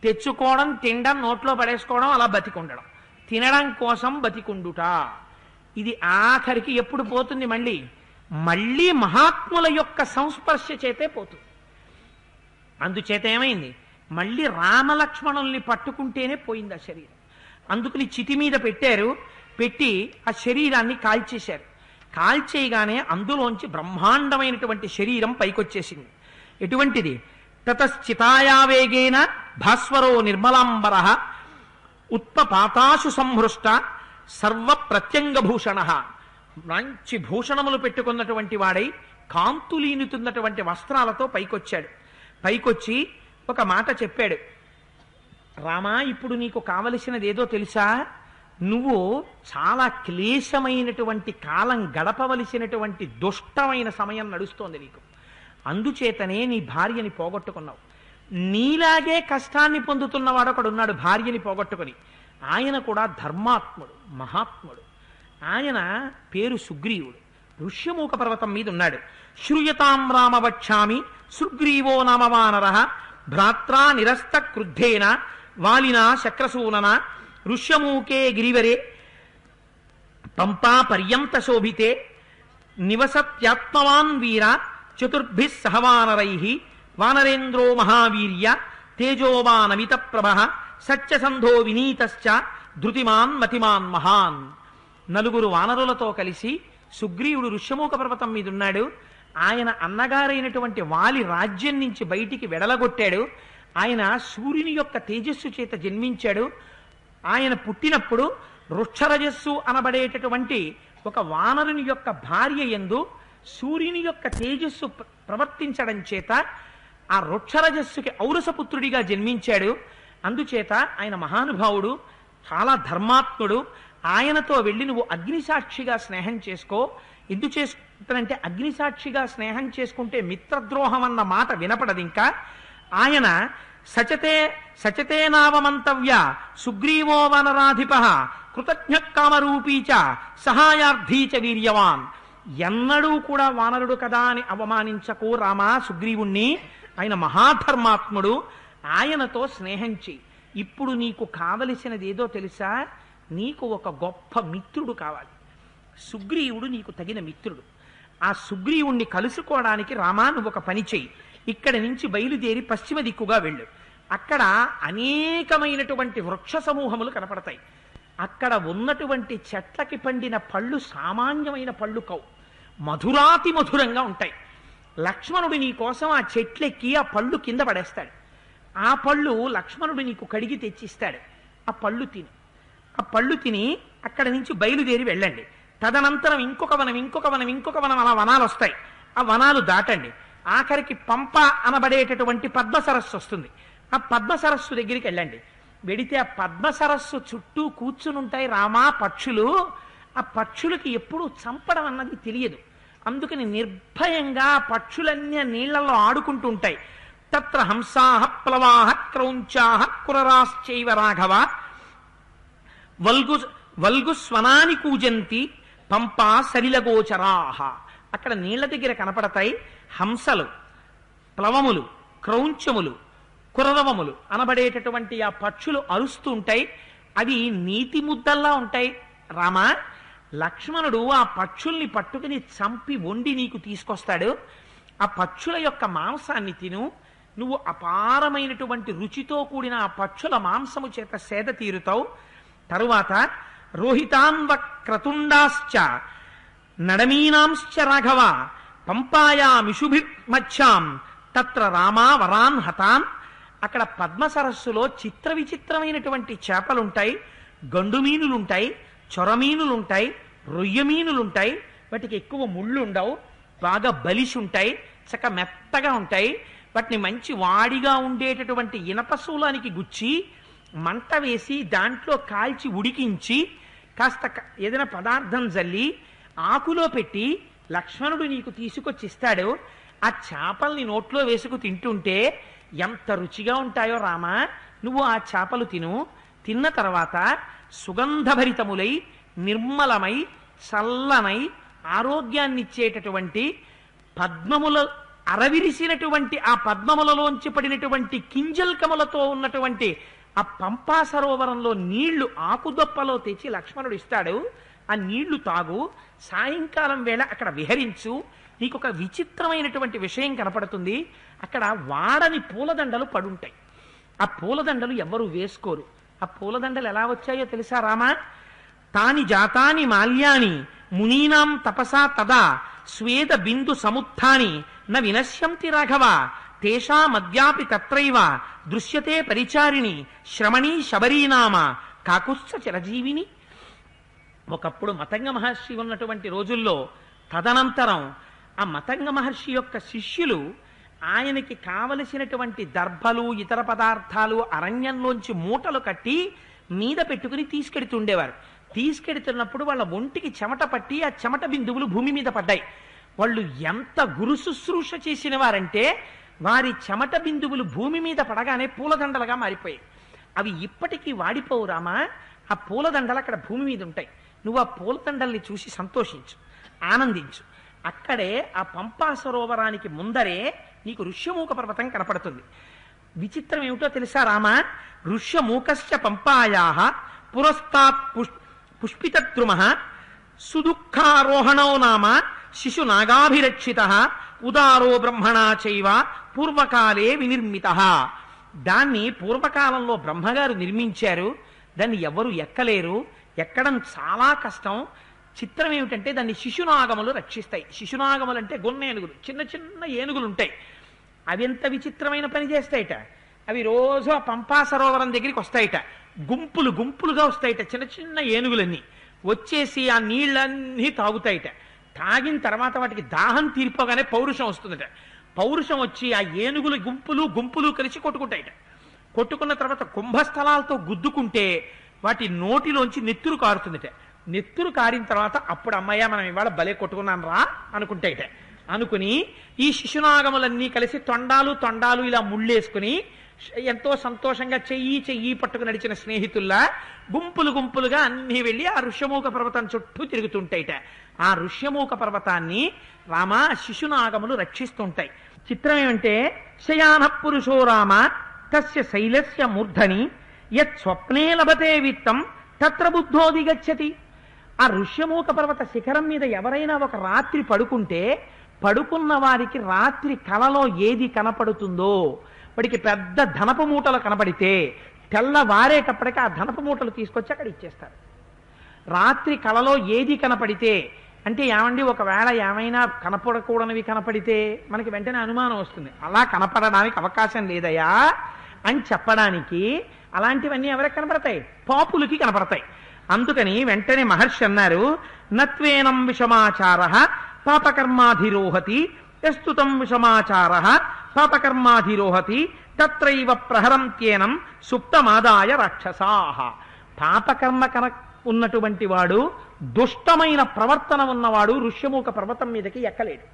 తెచ్చుకోవడం, తినడం, నోట్లో పడేసుకోవడం, అలా బతికుండడం. తినడం కోసం బతికుండుట. ఇది ఆఖరికి ఎప్పుడు పోతుంది? మళ్ళీ మహాత్ముల యొక్క సంస్పర్శ చేతే పోతుంది. అందుచేత ఏమైంది? మళ్ళీ రామలక్ష్మణుల్ని పట్టుకుంటేనే పోయింది ఆ శరీరం. అందుకని చితి మీద పెట్టారు, పెట్టి ఆ శరీరాన్ని కాల్చేశారు. కాల్చేయగానే అందులోంచి బ్రహ్మాండమైనటువంటి శరీరం పైకొచ్చేసింది. ఎటువంటిది? తతశ్చితాయావేగేన భాస్వరో నిర్మలాంబర ఉత్పపాతాశు సంహృష్ట సర్వ ప్రత్యంగభూషణ. మంచి భూషణములు పెట్టుకున్నటువంటి వాడై కాంతులీనుతున్నటువంటి వస్త్రాలతో పైకొచ్చాడు. పైకొచ్చి ఒక మాట చెప్పాడు. రామా, ఇప్పుడు నీకు కావలసినది ఏదో తెలుసా? నువ్వు చాలా క్లేశమైనటువంటి కాలం గడపవలసినటువంటి దుష్టమైన సమయం నడుస్తోంది నీకు. అందుచేతనే నీ భార్యని పోగొట్టుకున్నావు. నీలాగే కష్టాన్ని పొందుతున్నవాడు ఒకడున్నాడు భార్యని పోగొట్టుకొని. ఆయన కూడా ధర్మాత్ముడు, మహాత్ముడు. ఆయన పేరు సుగ్రీవుడు. ఋష్యమూక పర్వతం మీద ఉన్నాడు. శ్రూయతాం రామ వక్ష్యామి సుగ్రీవో నామ వానరః భ్రాత్రా నిరస్త క్రుద్ధేన వాలినా శక్రసూనన ఋష్యమూకే గిరివరే పంపా పర్యంత శోభితే నివసత్యాత్మవాన్ వీర చతుర్భిః సహవానరైః వానరేంద్రో మహావీర్య తేజోవానమిత ప్రభః సత్యసంధో వినీతశ్చ ధృతిమాన్ మతిమాన్ మహాన్. నలుగురు వానరులతో కలిసి సుగ్రీవుడు ఋష్యమూక పర్వతం మీద ఉన్నాడు. ఆయన అన్నగారైనటువంటి వాలి రాజ్యం నుంచి బయటికి వెడలగొట్టాడు. ఆయన సూర్యుని యొక్క తేజస్సు చేత జన్మించాడు. ఆయన పుట్టినప్పుడు వృక్షరజస్సు అనబడేటటువంటి ఒక వానరుని యొక్క భార్య యందు సూర్యుని యొక్క తేజస్సు ప్రవర్తించడం చేత ఆ వృక్షరజస్సుకి ఔరసపుత్రుడిగా జన్మించాడు. అందుచేత ఆయన మహానుభావుడు, చాలా ధర్మాత్ముడు. ఆయనతో వెళ్ళి నువ్వు అగ్నిసాక్షిగా స్నేహం చేసుకో. ఎందుకు చేసుకుంటానంటే అగ్నిసాక్షిగా స్నేహం చేసుకుంటే మిత్రద్రోహం అన్న మాట వినపడదు. ఇంకా ఆయన సచతే నావమంతవ్య సుగ్రీవో వనరాధిప కృతజ్ఞ కామరూపీచ సహాయార్థీచ వీర్యవాన్. ఎన్నడూ కూడా వానరుడు కదా అని అవమానించకు రామా సుగ్రీవుణ్ణి. ఆయన మహాధర్మాత్ముడు. ఆయనతో స్నేహం చెయ్యి. ఇప్పుడు నీకు కావలసినది ఏదో తెలుసా? నీకు ఒక గొప్ప మిత్రుడు కావాలి. సుగ్రీవుడు నీకు తగిన మిత్రుడు. ఆ సుగ్రీవుణ్ణి కలుసుకోవడానికి రామా నువ్వు ఒక పని చెయ్యి. ఇక్కడి నుంచి బయలుదేరి పశ్చిమ దిక్కుగా వెళ్ళు. అక్కడ అనేకమైనటువంటి వృక్ష సమూహములు కనపడతాయి. అక్కడ ఉన్నటువంటి చెట్లకి పండిన పళ్ళు సామాన్యమైన పళ్ళు కావు, మధురాతి మధురంగా ఉంటాయి. లక్ష్మణుడు నీ కోసం ఆ చెట్లెక్కి ఆ పళ్ళు కింద పడేస్తాడు. ఆ పళ్ళు లక్ష్మణుడు నీకు కడిగి తెచ్చిస్తాడు. ఆ పళ్ళు తిని అక్కడి నుంచి బయలుదేరి వెళ్ళండి. తదనంతరం ఇంకొక వనం అలా వనాలు వస్తాయి. ఆ వనాలు దాటండి. ఆఖరికి పంప అనబడేటటువంటి పద్మ సరస్సు వస్తుంది. ఆ పద్మ సరస్సు దగ్గరికి వెళ్ళండి. వెడితే ఆ పద్మ సరస్సు చుట్టూ కూర్చునుంటాయి రామా పక్షులు. ఆ పక్షులకి ఎప్పుడూ చంపడం అన్నది తెలియదు. అందుకని నిర్భయంగా ఆ పక్షులన్నీ నీళ్లలో ఆడుకుంటూ ఉంటాయి. తత్ర హంసాః ప్లవాః క్రౌంచాః కురరాశ్చైవ రాఘవ వల్గు స్వనాని కూజంతి పంపా సలిలగోచరాః. అక్కడ నీళ్ల దగ్గర కనపడతాయి హంసలు, ప్లవములు, క్రౌంచములు, కురరవములు అనబడేటటువంటి ఆ పక్షులు అరుస్తూ ఉంటాయి. అవి నీతి ముద్దల్లా ఉంటాయి రామా. లక్ష్మణుడు ఆ పక్షుల్ని పట్టుకుని చంపి వండి నీకు తీసుకొస్తాడు. ఆ పక్షుల యొక్క మాంసాన్ని తిను. నువ్వు అపారమైనటువంటి రుచితో కూడిన ఆ పక్షుల మాంసము చేత సేద తీరుతావు. తరువాత రోహితాన్వ క్రతుండాశ్చ నడమీనాంశ్చ రాఘవ పంపాయామిషుభిర్మధ్యాం తత్ర రామా వరాన్ హతాన్. అక్కడ పద్మ సరస్సులో చిత్ర విచిత్రమైనటువంటి చేపలుంటాయి, గండు మీనులుంటాయి, చొరమీనులుంటాయి, రొయ్య మీనులుంటాయి. వాటికి ఎక్కువ ముళ్ళు ఉండవు, బాగా బలిసి ఉంటాయి, చక్క మెత్తగా ఉంటాయి. వాటిని మంచి వాడిగా ఉండేటటువంటి ఇనప శూలానికి గుచ్చి మంట వేసి దాంట్లో కాల్చి ఉడికించి కాస్త ఏదైనా పదార్థం జల్లి ఆకులో పెట్టి లక్ష్మణుడు నీకు తీసుకొచ్చిస్తాడు. ఆ చేపల్ని నోట్లో వేసుకు తింటుంటే ఎంత రుచిగా ఉంటాయో రామా. నువ్వు ఆ చేపలు తిను. తిన్న తర్వాత సుగంధభరితములై నిర్మలమై చల్లనై ఆరోగ్యాన్నిచ్చేటటువంటి పద్మముల అరవిరిసినటువంటి ఆ పద్మములలోంచి పడినటువంటి కింజల్కములతో ఉన్నటువంటి ఆ పంపా సరోవరంలో నీళ్లు ఆకుదొప్పలో తెచ్చి లక్ష్మణుడు ఇస్తాడు. ఆ నీళ్లు తాగు. సాయంకాలం వేళ అక్కడ విహరించు. నీకు ఒక విచిత్రమైనటువంటి విషయం కనపడుతుంది. అక్కడ వాడని పూలదండలు పడుంటాయి. ఆ పూలదండలు ఎవరు వేసుకోరు. ఆ పూలదండలు ఎలా వచ్చాయో తెలుసా రామా? తాని జాతాని మాల్యాని మునీనాం తపసా తదా స్వేద బిందు సముత్థాని న వినశ్యంతి రాఘవ తేషామద్యాపి తత్రైవ దృశ్యతే పరిచారిణి శ్రమణీ శబరీనామ కాకుత్స చిరజీవిని. ఒకప్పుడు మతంగ మహర్షి ఉన్నటువంటి రోజుల్లో తదనంతరం ఆ మతంగ మహర్షి యొక్క శిష్యులు ఆయనకి కావలసినటువంటి దర్భలు ఇతర పదార్థాలు అరణ్యంలోంచి మూటలు కట్టి మీద పెట్టుకుని తీసుకెడుతుండేవారు. తీసుకెడుతున్నప్పుడు వాళ్ళ ఒంటికి చెమట పట్టి ఆ చెమట బిందువులు భూమి మీద పడ్డాయి. వాళ్ళు ఎంత గురు శుశ్రూష చేసిన వారంటే వారి చెమట బిందువులు భూమి మీద పడగానే పూలదండలుగా మారిపోయాయి. అవి ఇప్పటికీ వాడిపోవు రామా. ఆ పూలదండలు అక్కడ భూమి మీద ఉంటాయి. నువ్వు ఆ పూలదండల్ని చూసి సంతోషించు, ఆనందించు. అక్కడే ఆ పంపా సరోవరానికి ముందరే నీకు ఋష్యమూక పర్వతం కనపడుతుంది. విచిత్రం ఏమిటో తెలుసా రామా? ఋష్యమూకశ్చ పంపాయాః పురస్తాత్ పుష్పితద్రుమః సుదుఃఖారోహణో నామ శిశునాగాభిరక్షితః ఉదారో బ్రహ్మణా చైవ పూర్వకాలే వినిర్మితః. దాన్ని పూర్వకాలంలో బ్రహ్మగారు నిర్మించారు. దాన్ని ఎవరు ఎక్కలేరు, ఎక్కడం చాలా కష్టం. చిత్రం ఏమిటంటే దాన్ని శిశునాగములు రక్షిస్తాయి. శిశునాగములు అంటే గొన్న ఏనుగులు, చిన్న చిన్న ఏనుగులు ఉంటాయి. అవి ఎంత విచిత్రమైన పని చేస్తాయిట. అవి రోజు ఆ పంపా సరోవరం దగ్గరికి వస్తాయిట, గుంపులు గుంపులుగా వస్తాయిట చిన్న చిన్న ఏనుగులన్నీ. వచ్చేసి ఆ నీళ్ళన్నీ తాగుతాయిట. తాగిన తర్వాత వాటికి దాహం తీరిపోగానే పౌరుషం వస్తుందట. పౌరుషం వచ్చి ఆ ఏనుగులు గుంపులు గుంపులు కలిసి కొట్టుకుంటాయిట. కొట్టుకున్న తర్వాత కుంభస్థలాలతో గుద్దుకుంటే వాటి నోటిలోంచి నెత్తురు కారుతుందట. నెత్తురు కారిన తర్వాత అప్పుడు అమ్మయ్య మనం ఇవాళ భలే కొట్టుకున్నాను రా అనుకుంటాయిట. అనుకుని ఈ శిశునాగములన్నీ కలిసి తొండాలు ఇలా ముళ్ళేసుకుని ఎంతో సంతోషంగా చెయ్యి పట్టుకు నడిచిన స్నేహితుల్లా గుంపులు గుంపులుగా అన్ని వెళ్ళి ఆ ఋష్యమూక పర్వతం చుట్టూ తిరుగుతుంటాయిట. ఆ ఋష్యమూక పర్వతాన్ని రామ శిశునాగములు రక్షిస్తుంటాయి. చిత్రం ఏమంటే శయాన పురుషో రామ తస్య శైలస్య మూర్ధని యత్ స్వప్నే లభతే విత్తం తత్ర బుద్ధోది గచ్చతి. ఆ ఋష్యమూక పర్వత శిఖరం మీద ఎవరైనా ఒక రాత్రి పడుకుంటే పడుకున్న వారికి రాత్రి కలలో ఏది కనపడుతుందో వాడికి పెద్ద ధనపు మూటలు కనపడితే తెల్లవారేటప్పటికీ ఆ ధనపు మూటలు తీసుకొచ్చి అక్కడ ఇచ్చేస్తారు. రాత్రి కలలో ఏది కనపడితే అంటే ఏమండి ఒకవేళ ఏమైనా కనపడకూడనివి కనపడితే మనకి వెంటనే అనుమానం వస్తుంది. అలా కనపడడానికి అవకాశం లేదయా అని చెప్పడానికి అలాంటివన్నీ ఎవరికి కనపడతాయి? పాపులకి కనపడతాయి. అందుకని వెంటనే మహర్షి అన్నారు, నత్వేనం విషమాచారః పాపకర్మాధిరోహతి యస్తుతం విషమాచారః పాపకర్మాధిరోహతి తత్రైవ ప్రహరంత్యేనం సుప్తమాదాయ రాక్షసాః. పాపకర్మ ఉన్నటువంటి వాడు, దుష్టమైన ప్రవర్తన ఉన్నవాడు ఋష్యమూక పర్వతం మీదకి ఎక్కలేడు.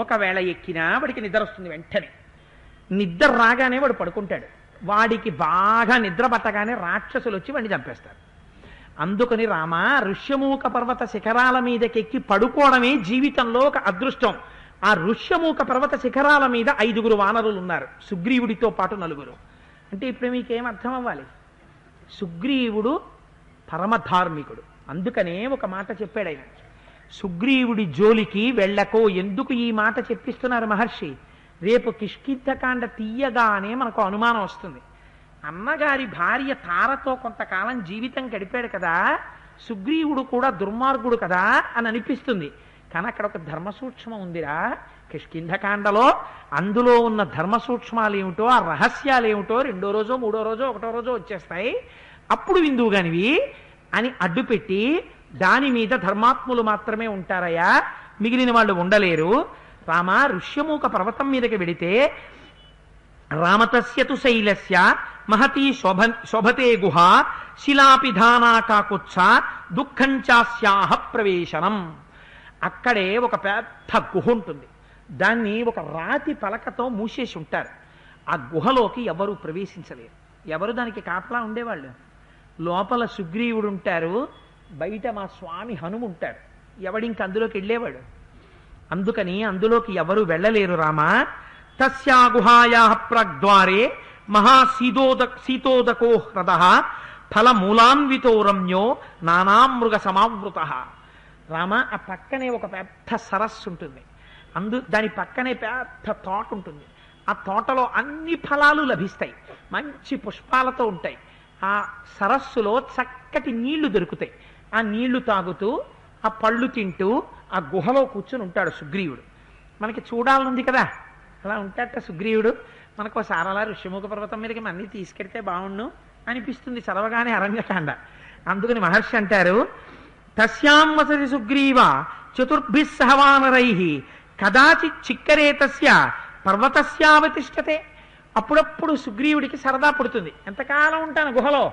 ఒకవేళ ఎక్కినా వాడికి నిద్ర వస్తుంది. వెంటనే నిద్ర రాగానే వాడు పడుకుంటాడు. వాడికి బాగా నిద్ర పట్టగానే రాక్షసులు వచ్చి వాడిని చంపేస్తారు. అందుకని రామ ఋష్యమూక పర్వత శిఖరాల మీదకెక్కి పడుకోవడమే జీవితంలో ఒక అదృష్టం. ఆ ఋష్యమూక పర్వత శిఖరాల మీద 5 వానరులు ఉన్నారు, సుగ్రీవుడితో పాటు 4. అంటే ఇప్పుడు మీకేం అర్థం అవ్వాలి? సుగ్రీవుడు పరమధార్మికుడు. అందుకనే ఒక మాట చెప్పాడు ఆయన, సుగ్రీవుడి జోలికి వెళ్ళకో. ఎందుకు ఈ మాట చెప్పిస్తున్నారు మహర్షి? రేపు కిష్కింధకాండ తీయగానే మనకు అనుమానం వస్తుంది. అన్నగారి భార్య తారతో కొంతకాలం జీవితం గడిపాడు కదా, సుగ్రీవుడు కూడా దుర్మార్గుడు కదా అని అనిపిస్తుంది. కానీ అక్కడ ఒక ధర్మ సూక్ష్మం ఉందిరా కిష్కింధకాండలో. అందులో ఉన్న ధర్మ సూక్ష్మాలు ఏమిటో, ఆ రహస్యాలు ఏమిటో 2వ రోజో 3వ రోజో 1వ రోజో వచ్చేస్తాయి. అప్పుడు విందువు గానివి అని అడ్డుపెట్టి దాని మీద ధర్మాత్ములు మాత్రమే ఉంటారయ్యా, మిగిలిన వాళ్ళు ఉండలేరు. రామ ఋష్యమూక పర్వతం మీదకి వెడితే రామతస్యతు శైలస్య మహతీ శోభతే గుహ శిలాపిధానా కాకుత్స దుఃఖంచాస్యాహ ప్రవేశనం. అక్కడే ఒక పెద్ద గుహ ఉంటుంది. దాన్ని ఒక రాతి పలకతో మూసేసి ఉంటారు. ఆ గుహలోకి ఎవరు ప్రవేశించలేరు. ఎవరు దానికి కాపలా ఉండేవాళ్ళు? లోపల సుగ్రీవుడు ఉంటారు, బయట మా స్వామి హనుమ ఉంటారు. ఎవడింక అందులోకి వెళ్ళేవాడు? అందుకని అందులోకి ఎవరు వెళ్ళలేరు రామ. తస్యా గుహాయా ప్రగ్ద్వారే మహాశీతోదకో హ్రదః ఫలమూలాన్వితో రమ్యో నానామృగ సమావృతః. రామ ఆ పక్కనే ఒక పెద్ద సరస్సు ఉంటుంది. దాని పక్కనే పెద్ద తోట ఉంటుంది. ఆ తోటలో అన్ని ఫలాలు లభిస్తాయి, మంచి పుష్పాలతో ఉంటాయి. ఆ సరస్సులో చక్కటి నీళ్లు దొరుకుతాయి. ఆ నీళ్లు తాగుతూ ఆ పళ్ళు తింటూ ఆ గుహలో కూర్చుని ఉంటాడు సుగ్రీవుడు. మనకి చూడాలనుంది కదా, అలా ఉంటాడట సుగ్రీవుడు. మనకు సారలా ఋష్యమూక పర్వతం మీదకి అన్నీ తీసుకెడితే బాగుండు అనిపిస్తుంది చదవగానే అరణ్యకాండ. అందుకని మహర్షి అంటారు, తస్యాం వసతి సుగ్రీవ చతుర్భిః సహ వానరైః కదాచిత్ చిక్కరే తస్య పర్వతస్యావతిష్టతే. అప్పుడప్పుడు సుగ్రీవుడికి సరదా పుడుతుంది, ఎంతకాలం ఉంటాను గుహలో,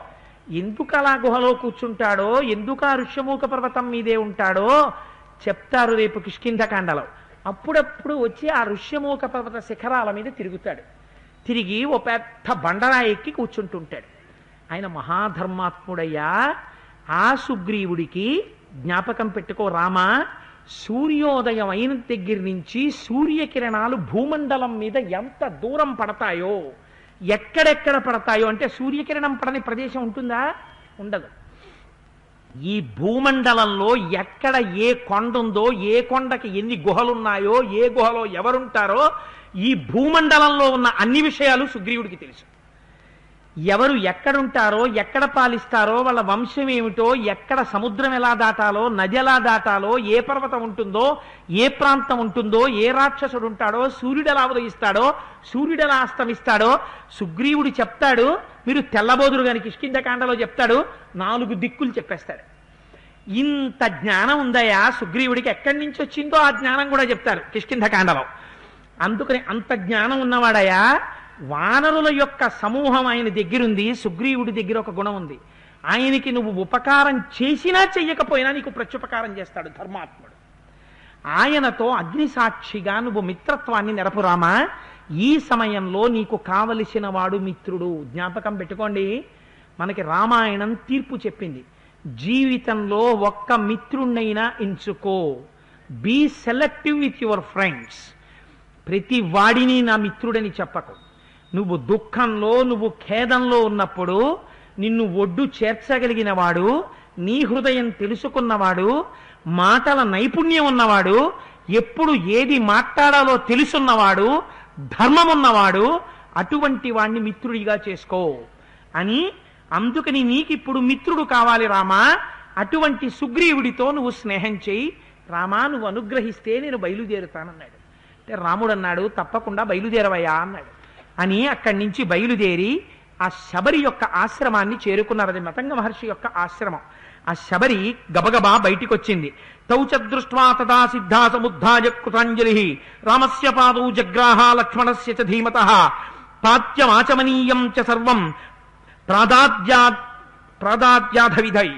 ఎందుకు అలా గుహలో కూర్చుంటాడో, ఎందుకు ఆ ఋష్యమూక పర్వతం మీదే ఉంటాడో చెప్తారు రేపు కిష్కింధకాండలో. అప్పుడప్పుడు వచ్చి ఆ ఋష్యమూక పర్వత శిఖరాల మీద తిరుగుతాడు. తిరిగి ఓ పెద్ద బండరా ఎక్కి కూర్చుంటుంటాడు. ఆయన మహాధర్మాత్ముడయ్యా, ఆ సుగ్రీవుడికి జ్ఞాపకం పెట్టుకో రామా, సూర్యోదయం అయిన దగ్గర నుంచి సూర్యకిరణాలు భూమండలం మీద ఎంత దూరం పడతాయో, ఎక్కడెక్కడ పడతాయో అంటే సూర్యకిరణం పడని ప్రదేశం ఉంటుందా? ఉండదు. ఈ భూమండలంలో ఎక్కడ ఏ కొండ ఉందో, ఏ కొండకి ఎన్ని గుహలున్నాయో, ఏ గుహలో ఎవరుంటారో, ఈ భూమండలంలో ఉన్న అన్ని విషయాలు సుగ్రీవుడికి తెలుసు. ఎవరు ఎక్కడుంటారో, ఎక్కడ పాలిస్తారో, వాళ్ళ వంశం ఏమిటో, ఎక్కడ సముద్రం ఎలా దాటాలో, నది ఎలా దాటాలో, ఏ పర్వతం ఉంటుందో, ఏ ప్రాంతం ఉంటుందో, ఏ రాక్షసుడు ఉంటాడో, సూర్యుడు ఎలా ఉదయిస్తాడో, సూర్యుడు ఎలా అస్తమిస్తాడో సుగ్రీవుడు చెప్తాడు. మీరు తెల్లబోదురు గాని కిష్కింధకాండలో చెప్తాడు, 4 దిక్కులు చెప్పేస్తాడు. ఇంత జ్ఞానం ఉందయా సుగ్రీవుడికి, ఎక్కడి నుంచి వచ్చిందో ఆ జ్ఞానం కూడా చెప్తారు కిష్కింధకాండలో. అందుకని అంత జ్ఞానం ఉన్నవాడయా. వానరుల యొక్క సమూహం ఆయన దగ్గరుంది. సుగ్రీవుడి దగ్గర ఒక గుణం ఉంది, ఆయనకి నువ్వు ఉపకారం చేసినా చెయ్యకపోయినా నీకు ప్రత్యుపకారం చేస్తాడు ధర్మాత్ముడు. ఆయనతో అగ్నిసాక్షిగా నువ్వు మిత్రత్వాన్ని నెరపురామా. ఈ సమయంలో నీకు కావలసిన వాడు మిత్రుడు. జ్ఞాపకం పెట్టుకోండి, మనకి రామాయణం తీర్పు చెప్పింది, జీవితంలో ఒక్క మిత్రుణ్ణైనా ఎంచుకో. Be selective with your friends. ప్రతి వాడిని నా మిత్రుడని చెప్పకు. నువ్వు దుఃఖంలో, నువ్వు ఖేదంలో ఉన్నప్పుడు నిన్ను ఒడ్డు చేర్చగలిగిన వాడు, నీ హృదయం తెలుసుకున్నవాడు, మాటల నైపుణ్యం ఉన్నవాడు, ఎప్పుడు ఏది మాట్లాడాలో తెలుసున్నవాడు, ధర్మం ఉన్నవాడు, అటువంటి వాణ్ణి మిత్రుడిగా చేసుకో అని. అందుకని నీకిప్పుడు మిత్రుడు కావాలి రామా. అటువంటి సుగ్రీవుడితో నువ్వు స్నేహం చేయి రామా, నువ్వు అనుగ్రహిస్తే నేను బయలుదేరుతానన్నాడు. అంటే రాముడు అన్నాడు, తప్పకుండా బయలుదేరవయ్యా అన్నాడు. అని అక్కడి నుంచి బయలుదేరి ఆ శబరి యొక్క ఆశ్రమాన్ని చేరుకున్నారు. అది మతంగ మహర్షి యొక్క ఆశ్రమం. ఆ శబరి గబగబా బయటికి వచ్చింది. తౌచ దృష్ట్వా తదా సిద్ధా సముద్ధాయ కృతాంజలి రామస్య పాదౌ జగ్రాహ లక్ష్మణస్య చ ధీమతః పాత్యమాచమనీయం చ సర్వం ప్రాదాద్యాధవిధై.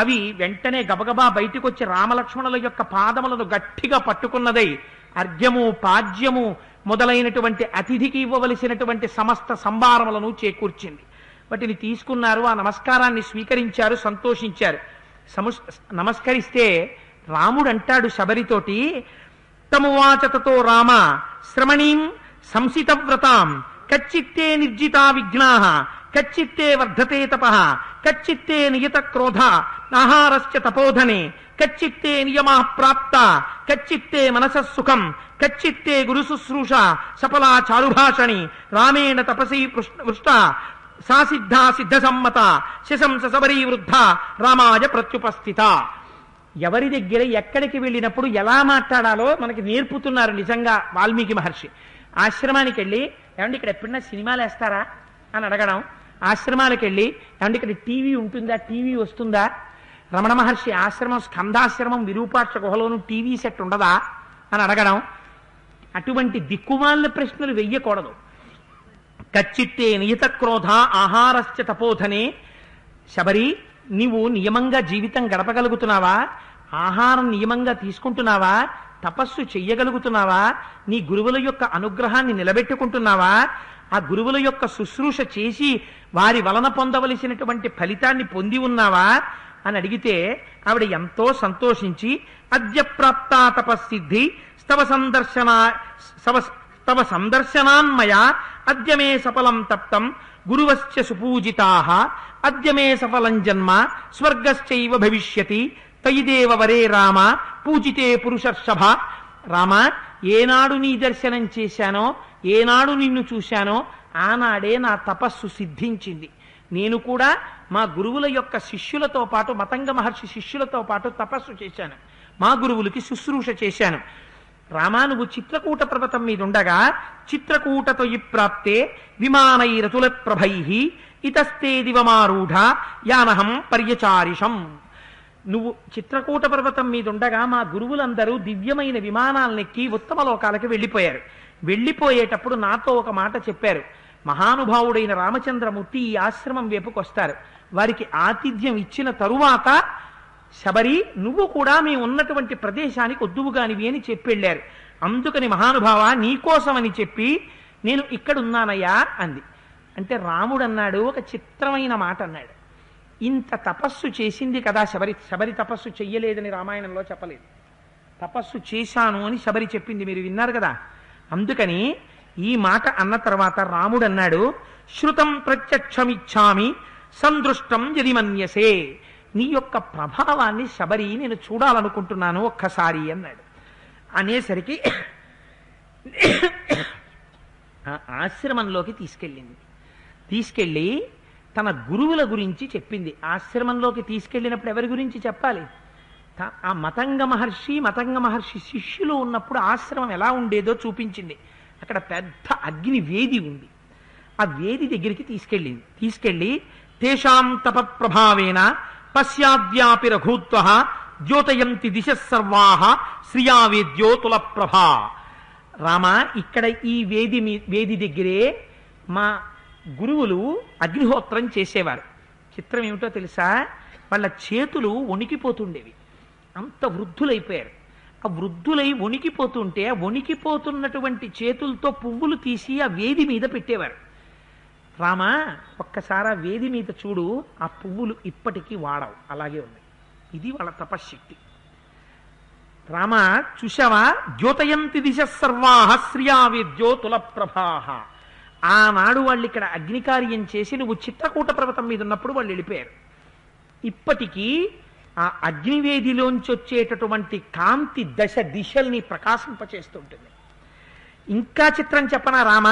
అవి వెంటనే గబగబా బయటికి వచ్చి రామలక్ష్మణుల యొక్క పాదములను గట్టిగా పట్టుకున్నదై అర్ఘ్యము, పాజ్యము మొదలైనటువంటి అతిథికి ఇవ్వవలసినటువంటి సమస్త సంభారములను చేకూర్చింది. వాటిని తీసుకున్నారు, ఆ నమస్కారాన్ని స్వీకరించారు, సంతోషించారు. నమస్కరిస్తే రాముడు అంటాడు శబరితోటి, తమువాచ తతో రామ శ్రమణీం సంసితవ్రతాం కచ్చిత్తే నిర్జితా విఘ్నాః కచ్చిత్తే వర్ధతే తపః కచ్చిత్తే నియత క్రోధ ఆహారస్య తపోధనే కచ్చిత్తే నియమః ప్రాప్త కచ్చిత్తే మనసః సుఖం కచ్చిత్తే గురు శుశ్రూష సఫలా చారుభాషణి రామేణ తపసీ వృష్ట సా సిద్ధా సిద్ధ సమ్మత శశంస శబరీ వృద్ధ రామాయ ప్రత్యుపస్థిత. ఎవరి దగ్గర ఎక్కడికి వెళ్ళినప్పుడు ఎలా మాట్లాడాలో మనకి నేర్పుతున్నారు నిజంగా వాల్మీకి మహర్షి. ఆశ్రమానికి వెళ్ళి, ఏమంటే ఇక్కడ ఎప్పుడైనా సినిమాలు వేస్తారా అని అడగడం. ఆశ్రమాలకు వెళ్ళి, ఏమంటే ఇక్కడ టీవీ ఉంటుందా, టీవీ వస్తుందా. రమణ మహర్షి ఆశ్రమం స్కందాశ్రమం విరూపాక్ష గుహలోను టీవీ సెట్ ఉండదా అని అడగడం. అటువంటి దిక్కుమాలిన ప్రశ్నలు వెయ్యకూడదు. కచ్చిత్తే నియత క్రోధ ఆహారస్య తపోధనే. శబరి, నీవు నియమంగా జీవితం గడపగలుగుతున్నావా? ఆహారం నియమంగా తీసుకుంటున్నావా? తపస్సు చెయ్యగలుగుతున్నావా? నీ గురువుల యొక్క అనుగ్రహాన్ని నిలబెట్టుకుంటున్నావా? ఆ గురువుల యొక్క శుశ్రూష చేసి వారి వలన పొందవలసినటువంటి ఫలితాన్ని పొంది ఉన్నావా అని అడిగితే ఆవిడ ఎంతో సంతోషించి, అద్య ప్రాప్తా తపస్సిద్ధి తవ సందర్శనాన్మయా అద్య మే సఫలం తప్తం గురువశ్చ సుపూజితాః అద్య మే సఫలం జన్మ స్వర్గశ్చైవ భవిష్యతి తయిదేవ వరే రామ పూజితే పురుషర్షభ. రామ, ఏనాడు నీ దర్శనం చేశానో, ఏనాడు నిన్ను చూశానో ఆనాడే నా తపస్సు సిద్ధించింది. నేను కూడా మా గురువుల యొక్క శిష్యులతో పాటు, మతంగ మహర్షి శిష్యులతో పాటు తపస్సు చేశాను, మా గురువులకి శుశ్రూష చేశాను. రామా, నువ్వు చిత్రకూట పర్వతం మీద ఉండగా చిత్రకూటతో ప్రాప్తే విమానైరతుల ప్రభై ఇతస్తే దివమారూఢ యానహం పర్యచారిషం. నువ్వు చిత్రకూట పర్వతం మీద ఉండగా మా గురువులందరూ దివ్యమైన విమానాలనెక్కి ఉత్తమ లోకాలకి వెళ్ళిపోయారు. వెళ్ళిపోయేటప్పుడు నాతో ఒక మాట చెప్పారు. మహానుభావుడైన రామచంద్రమూర్తి ఈ ఆశ్రమం వైపుకొస్తారు, వారికి ఆతిథ్యం ఇచ్చిన తరువాత శబరి నువ్వు కూడా మేము ఉన్నటువంటి ప్రదేశానికి వద్దువుగానివి అని చెప్పెళ్ళారు. అందుకని మహానుభావ నీకోసమని చెప్పి నేను ఇక్కడున్నానయ్యా అంది. అంటే రాముడు అన్నాడు, ఒక చిత్రమైన మాట అన్నాడు. ఇంత తపస్సు చేసింది కదా శబరి. శబరి తపస్సు చెయ్యలేదని రామాయణంలో చెప్పలేదు. తపస్సు చేశాను అని శబరి చెప్పింది, మీరు విన్నారు కదా. అందుకని ఈ మాట అన్న తర్వాత రాముడు అన్నాడు, శృతం ప్రత్యక్షమిచ్చామి సందృష్టం యది మన్యసే. నీ యొక్క ప్రభావాన్ని శబరి నేను చూడాలనుకుంటున్నాను ఒక్కసారి అన్నాడు. అనేసరికి ఆ ఆశ్రమంలోకి తీసుకెళ్ళి తన గురువుల గురించి చెప్పింది. ఆశ్రమంలోకి తీసుకెళ్ళినప్పుడు ఎవరి గురించి చెప్పాలి? ఆ మతంగ మహర్షి శిష్యులు ఉన్నప్పుడు ఆశ్రమం ఎలా ఉండేదో చూపించింది. అక్కడ పెద్ద అగ్ని వేది ఉంది. ఆ వేది దగ్గరికి తీసుకెళ్ళి తేషాం తప ప్రభావేన పశ్చాద్యాపి రఘూత్వ ద్యోతయంతి దిశ సర్వాహ శ్రియావేద్యో తుల ప్రభా. రామ, ఇక్కడ ఈ వేది దగ్గరే మా గురువులు అగ్నిహోత్రం చేసేవారు. చిత్రం ఏమిటో తెలుసా? వాళ్ళ చేతులు వణికిపోతుండేవి, అంత వృద్ధులైపోయారు. ఆ వృద్ధులై వణికిపోతుంటే వణికిపోతున్నటువంటి చేతులతో పువ్వులు తీసి ఆ వేది మీద పెట్టేవారు. రామ, ఒక్కసారి ఆ వేది మీద చూడు, ఆ పువ్వులు ఇప్పటికీ వాడవు, అలాగే ఉన్నాయి. ఇది వాళ్ళ తపశ్శక్తి. రామ చూశావా? ద్యోతయంతి దిశ సర్వాహ శ్రియావేద్యో తుల ప్రభాహ. ఆనాడు వాళ్ళు ఇక్కడ అగ్నికార్యం చేసి నువ్వు చిత్రకూట పర్వతం మీద ఉన్నప్పుడు వాళ్ళు వెళ్ళిపోయారు. ఇప్పటికీ ఆ అగ్నివేదిలోంచి వచ్చేటటువంటి కాంతి దిశల్ని ప్రకాశింపచేస్తుంటుంది. ఇంకా చిత్రం చెప్పనా రామ?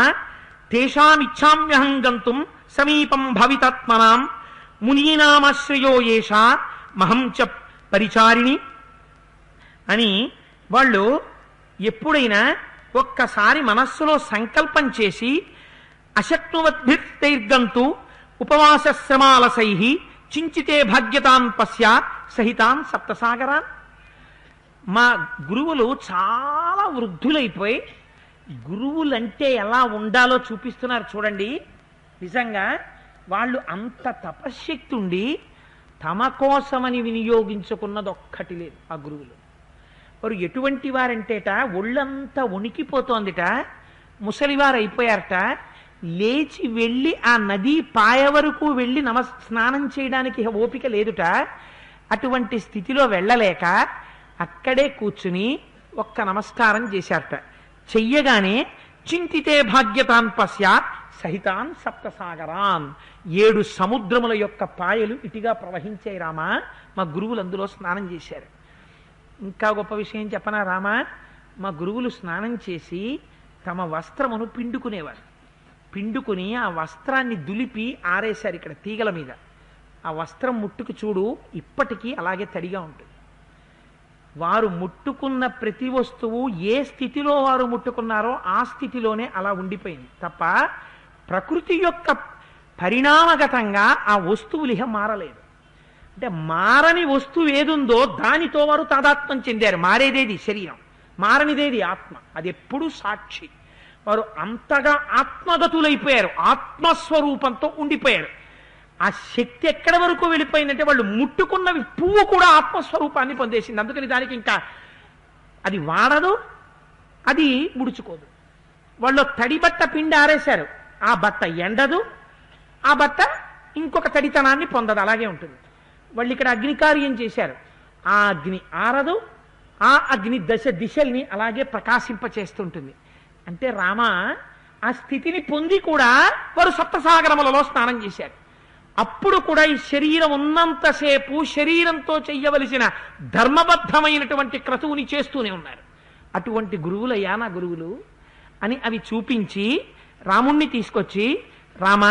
తేషామిచ్చామ్యహం గంతుం సమీపం భవితాత్మనాం మునీనామాశ్రయో ఏష మహం చ పరిచారిణి అని వాళ్ళు ఎప్పుడైనా ఒక్కసారి మనస్సులో సంకల్పం చేసి అశక్నువద్భిర్తైర్గంతు ఉపవాసశ్రమాలసై చించితే భాగ్యతాన్ పశ్య సహితాన్ సప్తసాగరాన్. మా గురువులు చాలా వృద్ధులైపోయి గురువులంటే ఎలా ఉండాలో చూపిస్తున్నారు చూడండి. నిజంగా వాళ్ళు అంత తపశ్శక్తి ఉండి తమ కోసమని వినియోగించుకున్నది ఒక్కటి లేదు. ఆ గురువులు వారు ఎటువంటి వారంటేట ఒళ్ళంతా వణికిపోతోందిట, ముసలివారు అయిపోయారట. లేచి వెళ్ళి ఆ నదీ పాయ వరకు వెళ్ళి స్నానం చేయడానికి ఓపిక లేదుట. అటువంటి స్థితిలో వెళ్ళలేక అక్కడే కూర్చుని ఒక్క నమస్కారం చేశారట. చెయ్యగానే చింతితే భాగ్యతాన్ పశ్య సహితాన్ సప్తసాగరాన్. 7 సముద్రముల యొక్క పాయలు ఇటుగా ప్రవహించాయి రామ. మా గురువులు అందులో స్నానం చేశారు. ఇంకా గొప్ప విషయం చెప్పనా రామ? మా గురువులు స్నానం చేసి తమ వస్త్రమును పిండుకునేవారు. పిండుకుని ఆ వస్త్రాన్ని దులిపి ఆరేశారు ఇక్కడ తీగల మీద. ఆ వస్త్రం ముట్టుకు చూడు, ఇప్పటికీ అలాగే తడిగా ఉంటుంది. వారు ముట్టుకున్న ప్రతి వస్తువు ఏ స్థితిలో వారు ముట్టుకున్నారో ఆ స్థితిలోనే అలా ఉండిపోయింది తప్ప ప్రకృతి యొక్క పరిణామగతంగా ఆ వస్తువులు ఇహ మారలేదు. అంటే మారని వస్తువు ఏదుందో దానితో వారు తాదాత్మ్యం చెందారు. మారేదేది శరీరం, మారనిదేది ఆత్మ. అది ఎప్పుడూ సాక్షి. వారు అంతగా ఆత్మగతులైపోయారు, ఆత్మస్వరూపంతో ఉండిపోయారు. ఆ శక్తి ఎక్కడి వరకు వెళ్ళిపోయిందంటే వాళ్ళు ముట్టుకున్నవి పువ్వు కూడా ఆత్మస్వరూపాన్ని పొందేసింది. అందుకని దానికి ఇంకా అది వాడదు, అది ముడుచుకోదు. వాళ్ళు తడి బట్ట పిండి ఆరేశారు, ఆ బట్ట ఎండదు, ఆ బట్ట ఇంకొక తడితనాన్ని పొందదు, అలాగే ఉంటుంది. వాళ్ళు ఇక్కడ అగ్నికార్యం చేశారు, ఆ అగ్ని ఆరదు, ఆ అగ్ని దిశల్ని అలాగే ప్రకాశింపచేస్తుంటుంది. అంటే రామ ఆ స్థితిని పొంది కూడా వారు సప్తసాగరములలో స్నానం చేశారు. అప్పుడు కూడా ఈ శరీరం ఉన్నంతసేపు శరీరంతో చెయ్యవలసిన ధర్మబద్ధమైనటువంటి క్రతువుని చేస్తూనే ఉన్నారు. అటువంటి గురువులయ్యా నా గురువులు అని అవి చూపించి రాముణ్ణి తీసుకొచ్చి, రామ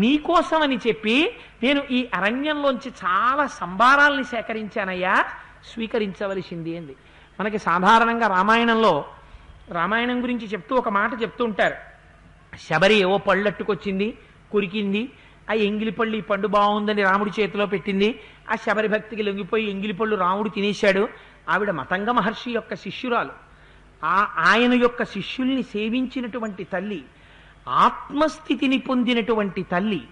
నీకోసమని చెప్పి నేను ఈ అరణ్యంలోంచి చాలా సంభారాల్ని సేకరించానయ్యా, స్వీకరించవలసింది అంది. మనకి సాధారణంగా రామాయణం గురించి చెప్తూ ఒక మాట చెప్తూ ఉంటారు. శబరి ఏవో పళ్ళట్టుకొచ్చింది, కొరికింది, ఆ ఎంగిలిపళ్ళు ఈ పండు బాగుందని రాముడి చేతిలో పెట్టింది. ఆ శబరి భక్తికి లొంగిపోయి ఎంగిలిపళ్ళు రాముడు తినేశాడు. ఆవిడ మతంగ మహర్షి యొక్క శిష్యురాలు. ఆయన యొక్క శిష్యుల్ని సేవించినటువంటి తల్లి, ఆత్మస్థితిని పొందినటువంటి తల్లి,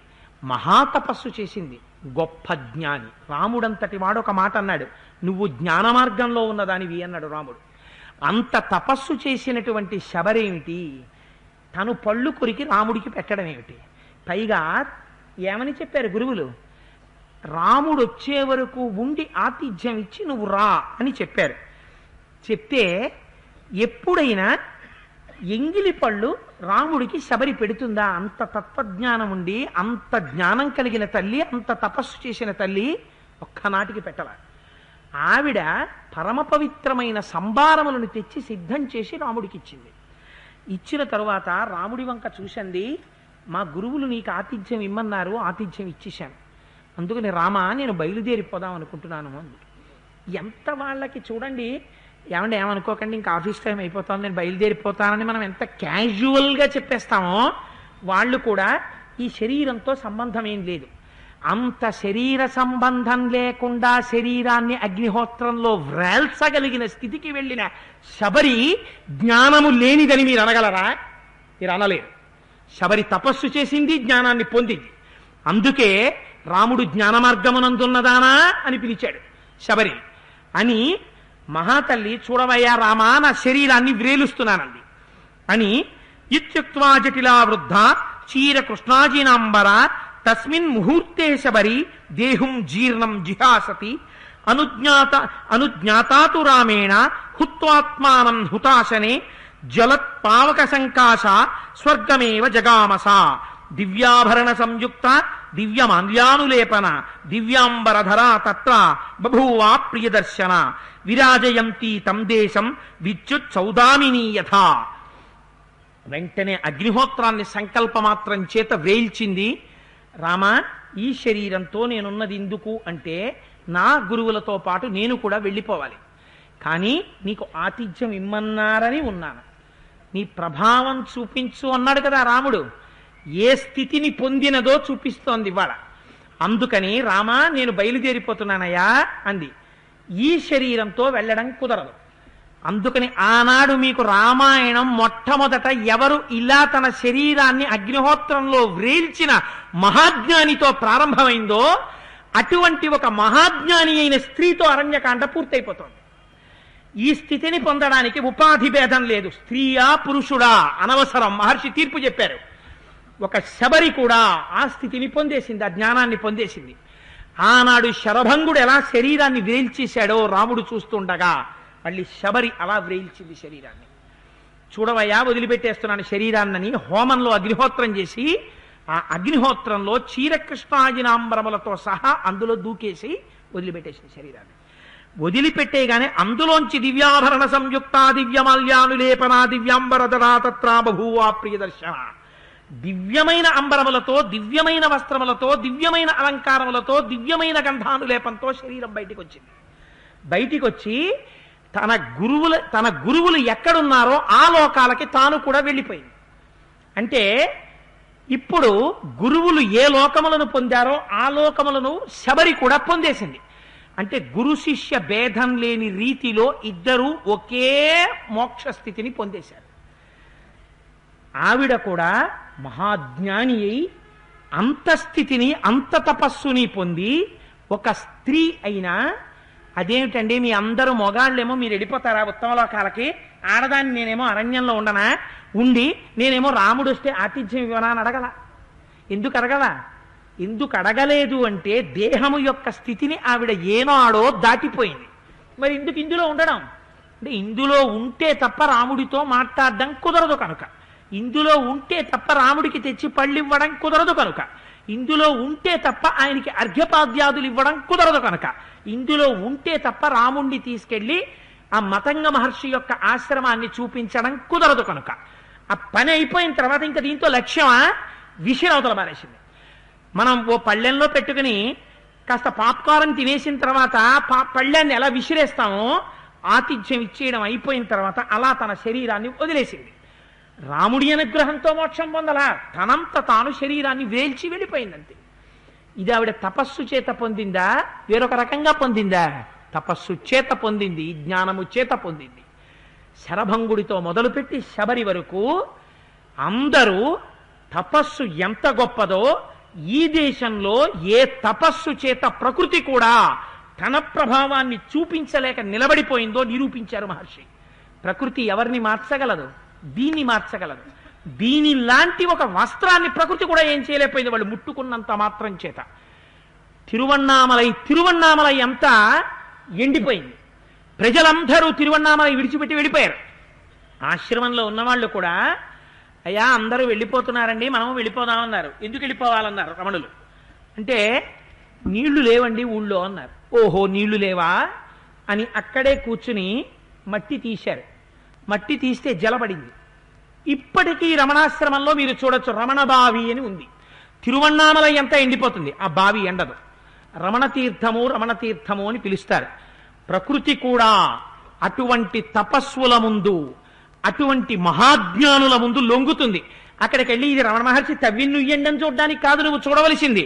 మహాతపస్సు చేసింది, గొప్ప జ్ఞాని. రాముడంతటి వాడు ఒక మాట అన్నాడు, నువ్వు జ్ఞాన మార్గంలో ఉన్నదానివి అన్నాడు రాముడు. అంత తపస్సు చేసినటువంటి శబరేమిటి, తను పళ్ళు కొరికి రాముడికి పెట్టడం ఏమిటి? పైగా ఏమని చెప్పారు గురువులు? రాముడు వచ్చే వరకు ఉండి ఆతిథ్యం ఇచ్చి నువ్వు రా అని చెప్పారు. చెప్తే ఎప్పుడైనా ఎంగిలి పళ్ళు రాముడికి శబరి పెడుతుందా? అంత తత్వజ్ఞానం ఉండి, అంత జ్ఞానం కలిగిన తల్లి, అంత తపస్సు చేసిన తల్లి ఒక్కనాటికి పెట్టల. ఆవిడ పరమ పవిత్రమైన సంభారములను తెచ్చి సిద్ధం చేసి రాముడికి ఇచ్చింది. ఇచ్చిన తరువాత రాముడి వంక చూసింది, మా గురువులు నీకు ఆతిథ్యం ఇమ్మన్నారు, ఆతిథ్యం ఇచ్చేశాను, అందుకని రామా నేను బయలుదేరిపోదాం అనుకుంటున్నాను అంది. ఎంత వాళ్ళకి చూడండి, ఏమనుకోకండి ఇంకా ఆఫీస్ టైం అయిపోతాను నేను బయలుదేరిపోతానని మనం ఎంత క్యాజువల్గా చెప్పేస్తామో, వాళ్ళు కూడా ఈ శరీరంతో సంబంధం ఏం లేదు, అంత శరీర సంబంధం లేకుండా శరీరాన్ని అగ్నిహోత్రంలో వ్రేల్చగలిగిన స్థితికి వెళ్ళిన శబరి జ్ఞానము లేనిదని మీరు అనగలరా? మీరు అనలేరు. శబరి తపస్సు చేసింది, జ్ఞానాన్ని పొందింది. అందుకే రాముడు జ్ఞాన మార్గమునందున్నదానా అని పిలిచాడు శబరి అని. మహాతల్లి చూడవయ్యా రామా నా శరీరాన్ని వ్రేలుస్తున్నానంది అని. ఇత్యుక్త్వా జటిలా వృద్ధ చీర కృష్ణాజినాంబర తస్మిన్ ముహూర్తే శబరి దేహుం జీర్ణం జిహాసతి అనుజ్ఞాతాతు రామేణ హుత్వాత్మానం హుతాశనే జలత్పావక సంకాశ స్వర్గమేవ జగామస దివ్యాభరణ సంయుక్త దివ్యమాల్యానులేపన దివ్యాంబరధరా తత్ర బభూవా ప్రియదర్శన విరాజయంతి తం దేశం విద్యుత్ సౌదామినీ యథా. వెంటనే అగ్నిహోత్రాన్ని సంకల్పమాత్రం చేత వేల్చింది. రామ ఈ శరీరంతో నేనున్నది ఎందుకు అంటే నా గురువులతో పాటు నేను కూడా వెళ్ళిపోవాలి, కానీ నీకు ఆతిథ్యం ఇమ్మన్నారని ఉన్నాను, నీ ప్రభావం చూపించు అన్నాడు కదా రాముడు. ఏ స్థితిని పొందినదో చూపిస్తోంది ఇవాళ. అందుకని రామా నేను బయలుదేరిపోతున్నానయ్యా అంది. ఈ శరీరంతో వెళ్ళడం కుదరదు. అందుకని ఆనాడు మీకు రామాయణం మొట్టమొదట ఎవరు ఇలా తన శరీరాన్ని అగ్నిహోత్రంలో వ్రేల్చిన మహాజ్ఞానితో ప్రారంభమైందో అటువంటి ఒక మహాజ్ఞాని అయిన స్త్రీతో అరణ్యకాండ పూర్తయిపోతుంది. ఈ స్థితిని పొందడానికి ఉపాధి భేదం లేదు, స్త్రీయా పురుషుడా అనవసరం. మహర్షి తీర్పు చెప్పారు. ఒక శబరి కూడా ఆ స్థితిని పొందేసింది, ఆ జ్ఞానాన్ని పొందేసింది. ఆనాడు శరభంగుడు ఎలా శరీరాన్ని వ్రేల్చేశాడో రాముడు చూస్తుండగా మళ్ళీ శబరి అలా వ్రేల్చింది శరీరాన్ని. చూడవయ్యా వదిలిపెట్టేస్తున్నాను శరీరాన్నని హోమంలో అగ్నిహోత్రం చేసి ఆ అగ్నిహోత్రంలో చీరకృష్ణాజినాంబరములతో సహా అందులో దూకేసి వదిలిపెట్టేసింది శరీరాన్ని. వదిలిపెట్టేగానే అందులోంచి దివ్యాభరణ సంయుక్త దివ్యమాల్యానులేపన దివ్యాంబరధరా తత్రా బభూవా ప్రియదర్శన. దివ్యమైన అంబరములతో, దివ్యమైన వస్త్రములతో, దివ్యమైన అలంకారములతో, దివ్యమైన గంధానులేపంతో శరీరం బయటికి వచ్చింది. బయటికి వచ్చి తన గురువులు ఎక్కడున్నారో ఆ లోకాలకి తాను కూడా వెళ్ళిపోయింది. అంటే ఇప్పుడు గురువులు ఏ లోకములను పొందారో ఆ లోకములను శబరి కూడా పొందేసింది. అంటే గురు శిష్య భేదం లేని రీతిలో ఇద్దరూ ఒకే మోక్ష స్థితిని పొందేశారు. ఆవిడ కూడా మహాజ్ఞాని అయి అంత స్థితిని, అంత తపస్సుని పొంది ఒక స్త్రీ అయినా, అదేమిటండి మీ అందరూ మొగాళ్ళేమో మీరు వెళ్ళిపోతారా ఉత్తమలోకాలకి, ఆడదాన్ని నేనేమో అరణ్యంలో ఉండనా, ఉండి నేనేమో రాముడు వస్తే ఆతిథ్యం ఇవ్వనా అని అడగల. ఎందుకు అడగలేదు అంటే దేహము యొక్క స్థితిని ఆవిడ ఏనాడో దాటిపోయింది. మరి ఎందుకు ఇందులో ఉండడం అంటే ఇందులో ఉంటే తప్ప రాముడితో మాట్లాడడం కుదరదు కనుక, ఇందులో ఉంటే తప్ప రాముడికి తెచ్చి పళ్ళివ్వడం కుదరదు కనుక, ఇందులో ఉంటే తప్ప ఆయనకి అర్ఘ్యపాద్యాదులు ఇవ్వడం కుదరదు కనుక, ఇందులో ఉంటే తప్ప రాముణ్ణి తీసుకెళ్లి ఆ మతంగ మహర్షి యొక్క ఆశ్రమాన్ని చూపించడం కుదరదు కనుక, ఆ పని అయిపోయిన తర్వాత ఇంకా దీంతో లక్ష్యమా విషయవతల మారేసింది. మనం ఓ పళ్ళెంలో పెట్టుకుని కాస్త పాప్కార్న్ తినేసిన తర్వాత పళ్ళాన్ని ఎలా విసిరేస్తామో ఆతిథ్యం ఇచ్చేయడం అయిపోయిన తర్వాత అలా తన శరీరాన్ని వదిలేసింది. రాముడి అనుగ్రహంతో మోక్షం పొందలా, తనంత తాను శరీరాన్ని వేల్చి వెళ్ళిపోయిందంతే. ఇది ఆవిడ తపస్సు చేత పొందిందా, వేరొక రకంగా పొందిందా? తపస్సు చేత పొందింది, జ్ఞానము చేత పొందింది. శరభంగుడితో మొదలుపెట్టి శబరి వరకు అందరూ తపస్సు ఎంత గొప్పదో, ఈ దేశంలో ఏ తపస్సు చేత ప్రకృతి కూడా తన ప్రభావాన్ని చూపించలేక నిలబడిపోయిందో నిరూపించారు మహర్షి. ప్రకృతి ఎవరిని మార్చగలదు? దీన్ని మార్చగలదు. దీని లాంటి ఒక వస్త్రాన్ని ప్రకృతి కూడా ఏం చేయలేకపోయింది వాళ్ళు ముట్టుకున్నంత మాత్రం చేత. తిరువన్నామలై అంతా ఎండిపోయింది. ప్రజలందరూ తిరువన్నామలై విడిచిపెట్టి వెళ్ళిపోయారు. ఆశ్రమంలో ఉన్నవాళ్ళు కూడా అయ్యా అందరూ వెళ్ళిపోతున్నారండి, మనం వెళ్ళిపోదామన్నారు. ఎందుకు వెళ్ళిపోవాలన్నారు రమణులు. అంటే నీళ్లు లేవండి ఊళ్ళో అన్నారు. ఓహో నీళ్లు లేవా అని అక్కడే కూర్చుని మట్టి తీశారు. మట్టి తీస్తే జలపడింది. ఇప్పటికీ రమణాశ్రమంలో మీరు చూడొచ్చు, రమణ బావి అని ఉంది. తిరువన్నామలై అంతా ఎండిపోతుంది, ఆ బావి ఎండదు. రమణతీర్థము అని పిలుస్తారు. ప్రకృతి కూడా అటువంటి తపస్సుల ముందు, అటువంటి మహాజ్ఞానుల ముందు లొంగుతుంది. అక్కడికి వెళ్ళి ఇది రమణ మహర్షి తవ్విన్నుయ్యండి అని చూడడానికి కాదు నువ్వు చూడవలసింది.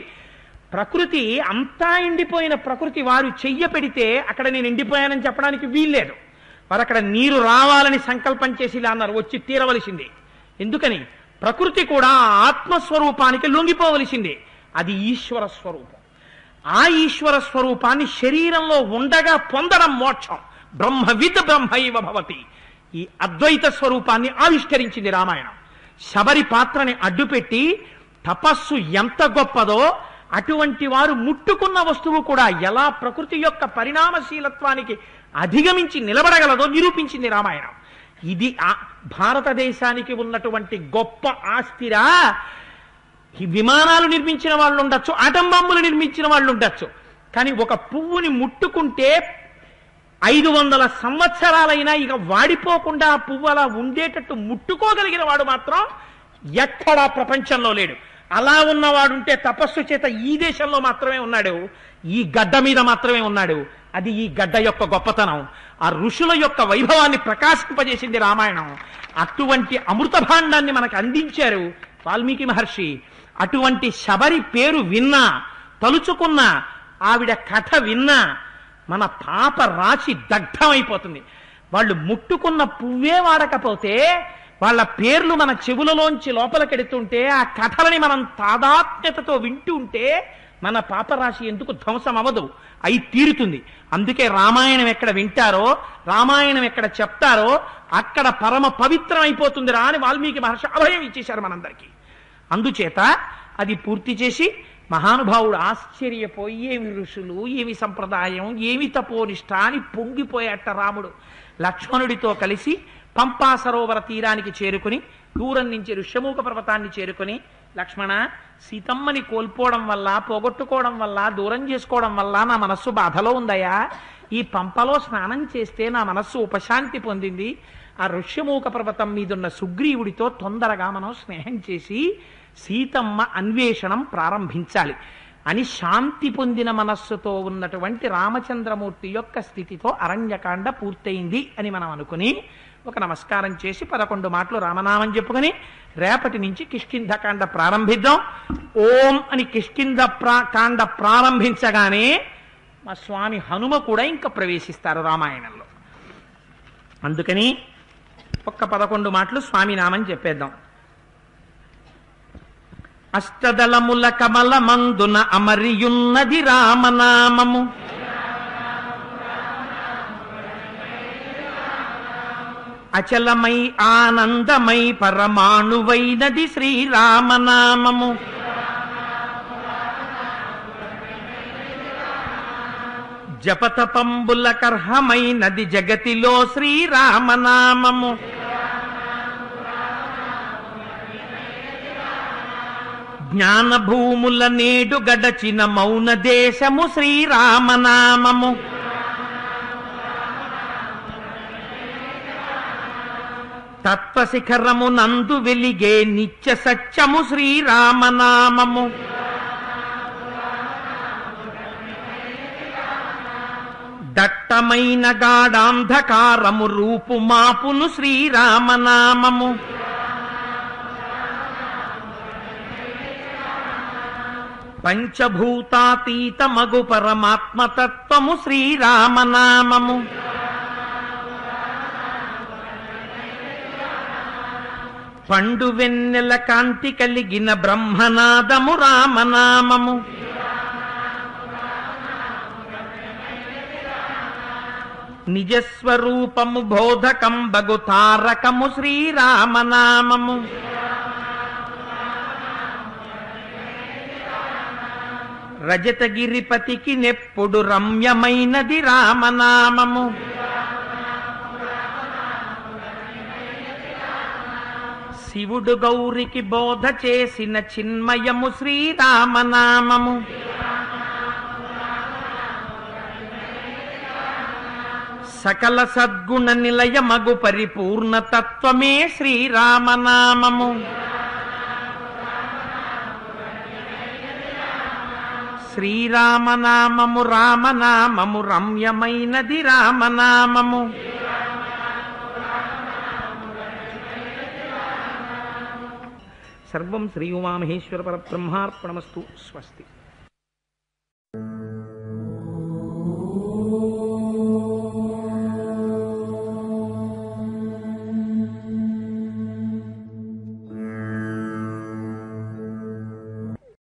ప్రకృతి అంతా ఎండిపోయిన ప్రకృతి వారు చెయ్య పెడితే అక్కడ నేను ఎండిపోయానని చెప్పడానికి వీల్లేదు. వారు అక్కడ నీరు రావాలని సంకల్పం చేసి ఇలా అన్నారు, వచ్చి తీరవలసిందే. ఎందుకని? ప్రకృతి కూడా ఆత్మస్వరూపానికి లొంగిపోవలసిందే. అది ఈశ్వర స్వరూపం. ఆ ఈశ్వర స్వరూపాన్ని శరీరంలో ఉండగా పొందడం మోక్షం. బ్రహ్మవిద్ బ్రహ్మైవ భవతి. ఈ అద్వైత స్వరూపాన్ని ఆవిష్కరించింది రామాయణం. శబరి పాత్రని అడ్డుపెట్టి తపస్సు ఎంత గొప్పదో అటువంటి వారు ముట్టుకున్న వస్తువు కూడా ఎలా ప్రకృతి యొక్క పరిణామశీలత్వానికి అధిగమించి నిలబడగలదో నిరూపించింది రామాయణం. ఇది భారతదేశానికి ఉన్నటువంటి గొప్ప ఆస్తిరా. విమానాలు నిర్మించిన వాళ్ళు ఉండొచ్చు, ఆటం బాంబులు నిర్మించిన వాళ్ళు ఉండొచ్చు, కానీ ఒక పువ్వుని ముట్టుకుంటే 500 సంవత్సరాలైనా ఇక వాడిపోకుండా ఆ పువ్వు అలా ఉండేటట్టు ముట్టుకోగలిగిన వాడు మాత్రం ఎక్కడా ప్రపంచంలో లేడు. అలా ఉన్నవాడుంటే తపస్సు చేత ఈ దేశంలో మాత్రమే ఉన్నాడు, ఈ గడ్డ మీద మాత్రమే ఉన్నాడు. అది ఈ గడ్డ యొక్క గొప్పతనం. ఆ ఋషుల యొక్క వైభవాన్ని ప్రకాశింపజేసింది రామాయణం. అటువంటి అమృత భాండాన్ని మనకు అందించారు వాల్మీకి మహర్షి. అటువంటి శబరి పేరు విన్నా, తలుచుకున్నా, ఆవిడ కథ విన్నా మన పాప రాశి దగ్ధమైపోతుంది. వాళ్ళు ముట్టుకున్న పువ్వే వాడకపోతే వాళ్ళ పేర్లు మన చెవులలోంచి లోపలికెడుతుంటే ఆ కథలని మనం తాదాత్మ్యతతో వింటూ ఉంటే మన పాపరాశి ఎందుకు ధ్వంసం అవ్వదు, అయి తీరుతుంది. అందుకే రామాయణం ఎక్కడ వింటారో, రామాయణం ఎక్కడ చెప్తారో అక్కడ పరమ పవిత్రం అయిపోతుంది రా అని వాల్మీకి మహర్షి అభయం ఇచ్చేశారు మనందరికీ. అందుచేత అది పూర్తి చేసి మహానుభావుడు ఆశ్చర్యపోయి ఏమి ఋషులు, ఏమి సంప్రదాయం, ఏమి తపోనిష్ట అని పొంగిపోయాట రాముడు. లక్ష్మణుడితో కలిసి పంపా సరోవర తీరానికి చేరుకుని దూరం నుంచి ఋష్యమూక పర్వతాన్ని చేరుకుని, లక్ష్మణ సీతమ్మని కోల్పోవడం వల్ల, పోగొట్టుకోవడం వల్ల, దూరం చేసుకోవడం వల్ల నా మనస్సు బాధలో ఉందయా. ఈ పంపలో స్నానం చేస్తే నా మనస్సు ఉపశాంతి పొందింది. ఆ ఋష్యమూక పర్వతం మీదున్న సుగ్రీవుడితో తొందరగా మనం స్నేహం చేసి సీతమ్మ అన్వేషణం ప్రారంభించాలి అని శాంతి పొందిన మనస్సుతో ఉన్నటువంటి రామచంద్రమూర్తి యొక్క స్థితితో అరణ్యకాండ పూర్తయింది అని మనం అనుకుని ఒక నమస్కారం చేసి 11 మాటలు రామనామం చెప్పుకొని రేపటి నుంచి కిష్కింధకాండ ప్రారంభిద్దాం. ఓం అని కిష్కింధ కాండ ప్రారంభించగానే మా స్వామి హనుమ కూడా ఇంకా ప్రవేశిస్తారు రామాయణంలో. అందుకని ఒక్క 11 మాటలు స్వామి నామం చెప్పేద్దాం. అష్టదళముల కమల మందున అమరియున్నది రామనామము, అచలమై ఆనందమై పరమాణువైనది శ్రీరామనామము. జపతపంబుల కర్హమైనది జగతిలో శ్రీరామనామము. జ్ఞానభూముల నేడు గడచిన మౌన దేశము శ్రీరామనామము. తత్వశిఖరము నందు వెలిగే నిత్య సత్యము శ్రీరామనామము. దట్టమైన గాఢాంధకారము రూపు మాపును శ్రీరామనామము. పంచభూతాతీత మగు పరమాత్మతత్వము శ్రీరామనామము. పండు వెన్నెల కాంతి కలిగిన బ్రహ్మనాదము రామనామము. నిజస్వరూపము బోధకం బగు తారకము శ్రీరామనామము. రజతగిరిపతికి నెప్పుడు రమ్యమైనది రామనామము. శివుడు గౌరికి బోధ చేసిన చిన్మయము శ్రీరామనామము. సకల సద్గుణ నిలయమగు పరిపూర్ణ తత్వమే శ్రీరామనామము. శ్రీరామనామము రామనామము రమ్యమైనది రామనామము. సర్వం శ్రీ ఉమామహేశ్వర పరబ్రహ్మార్పణమస్తు. స్వస్తి.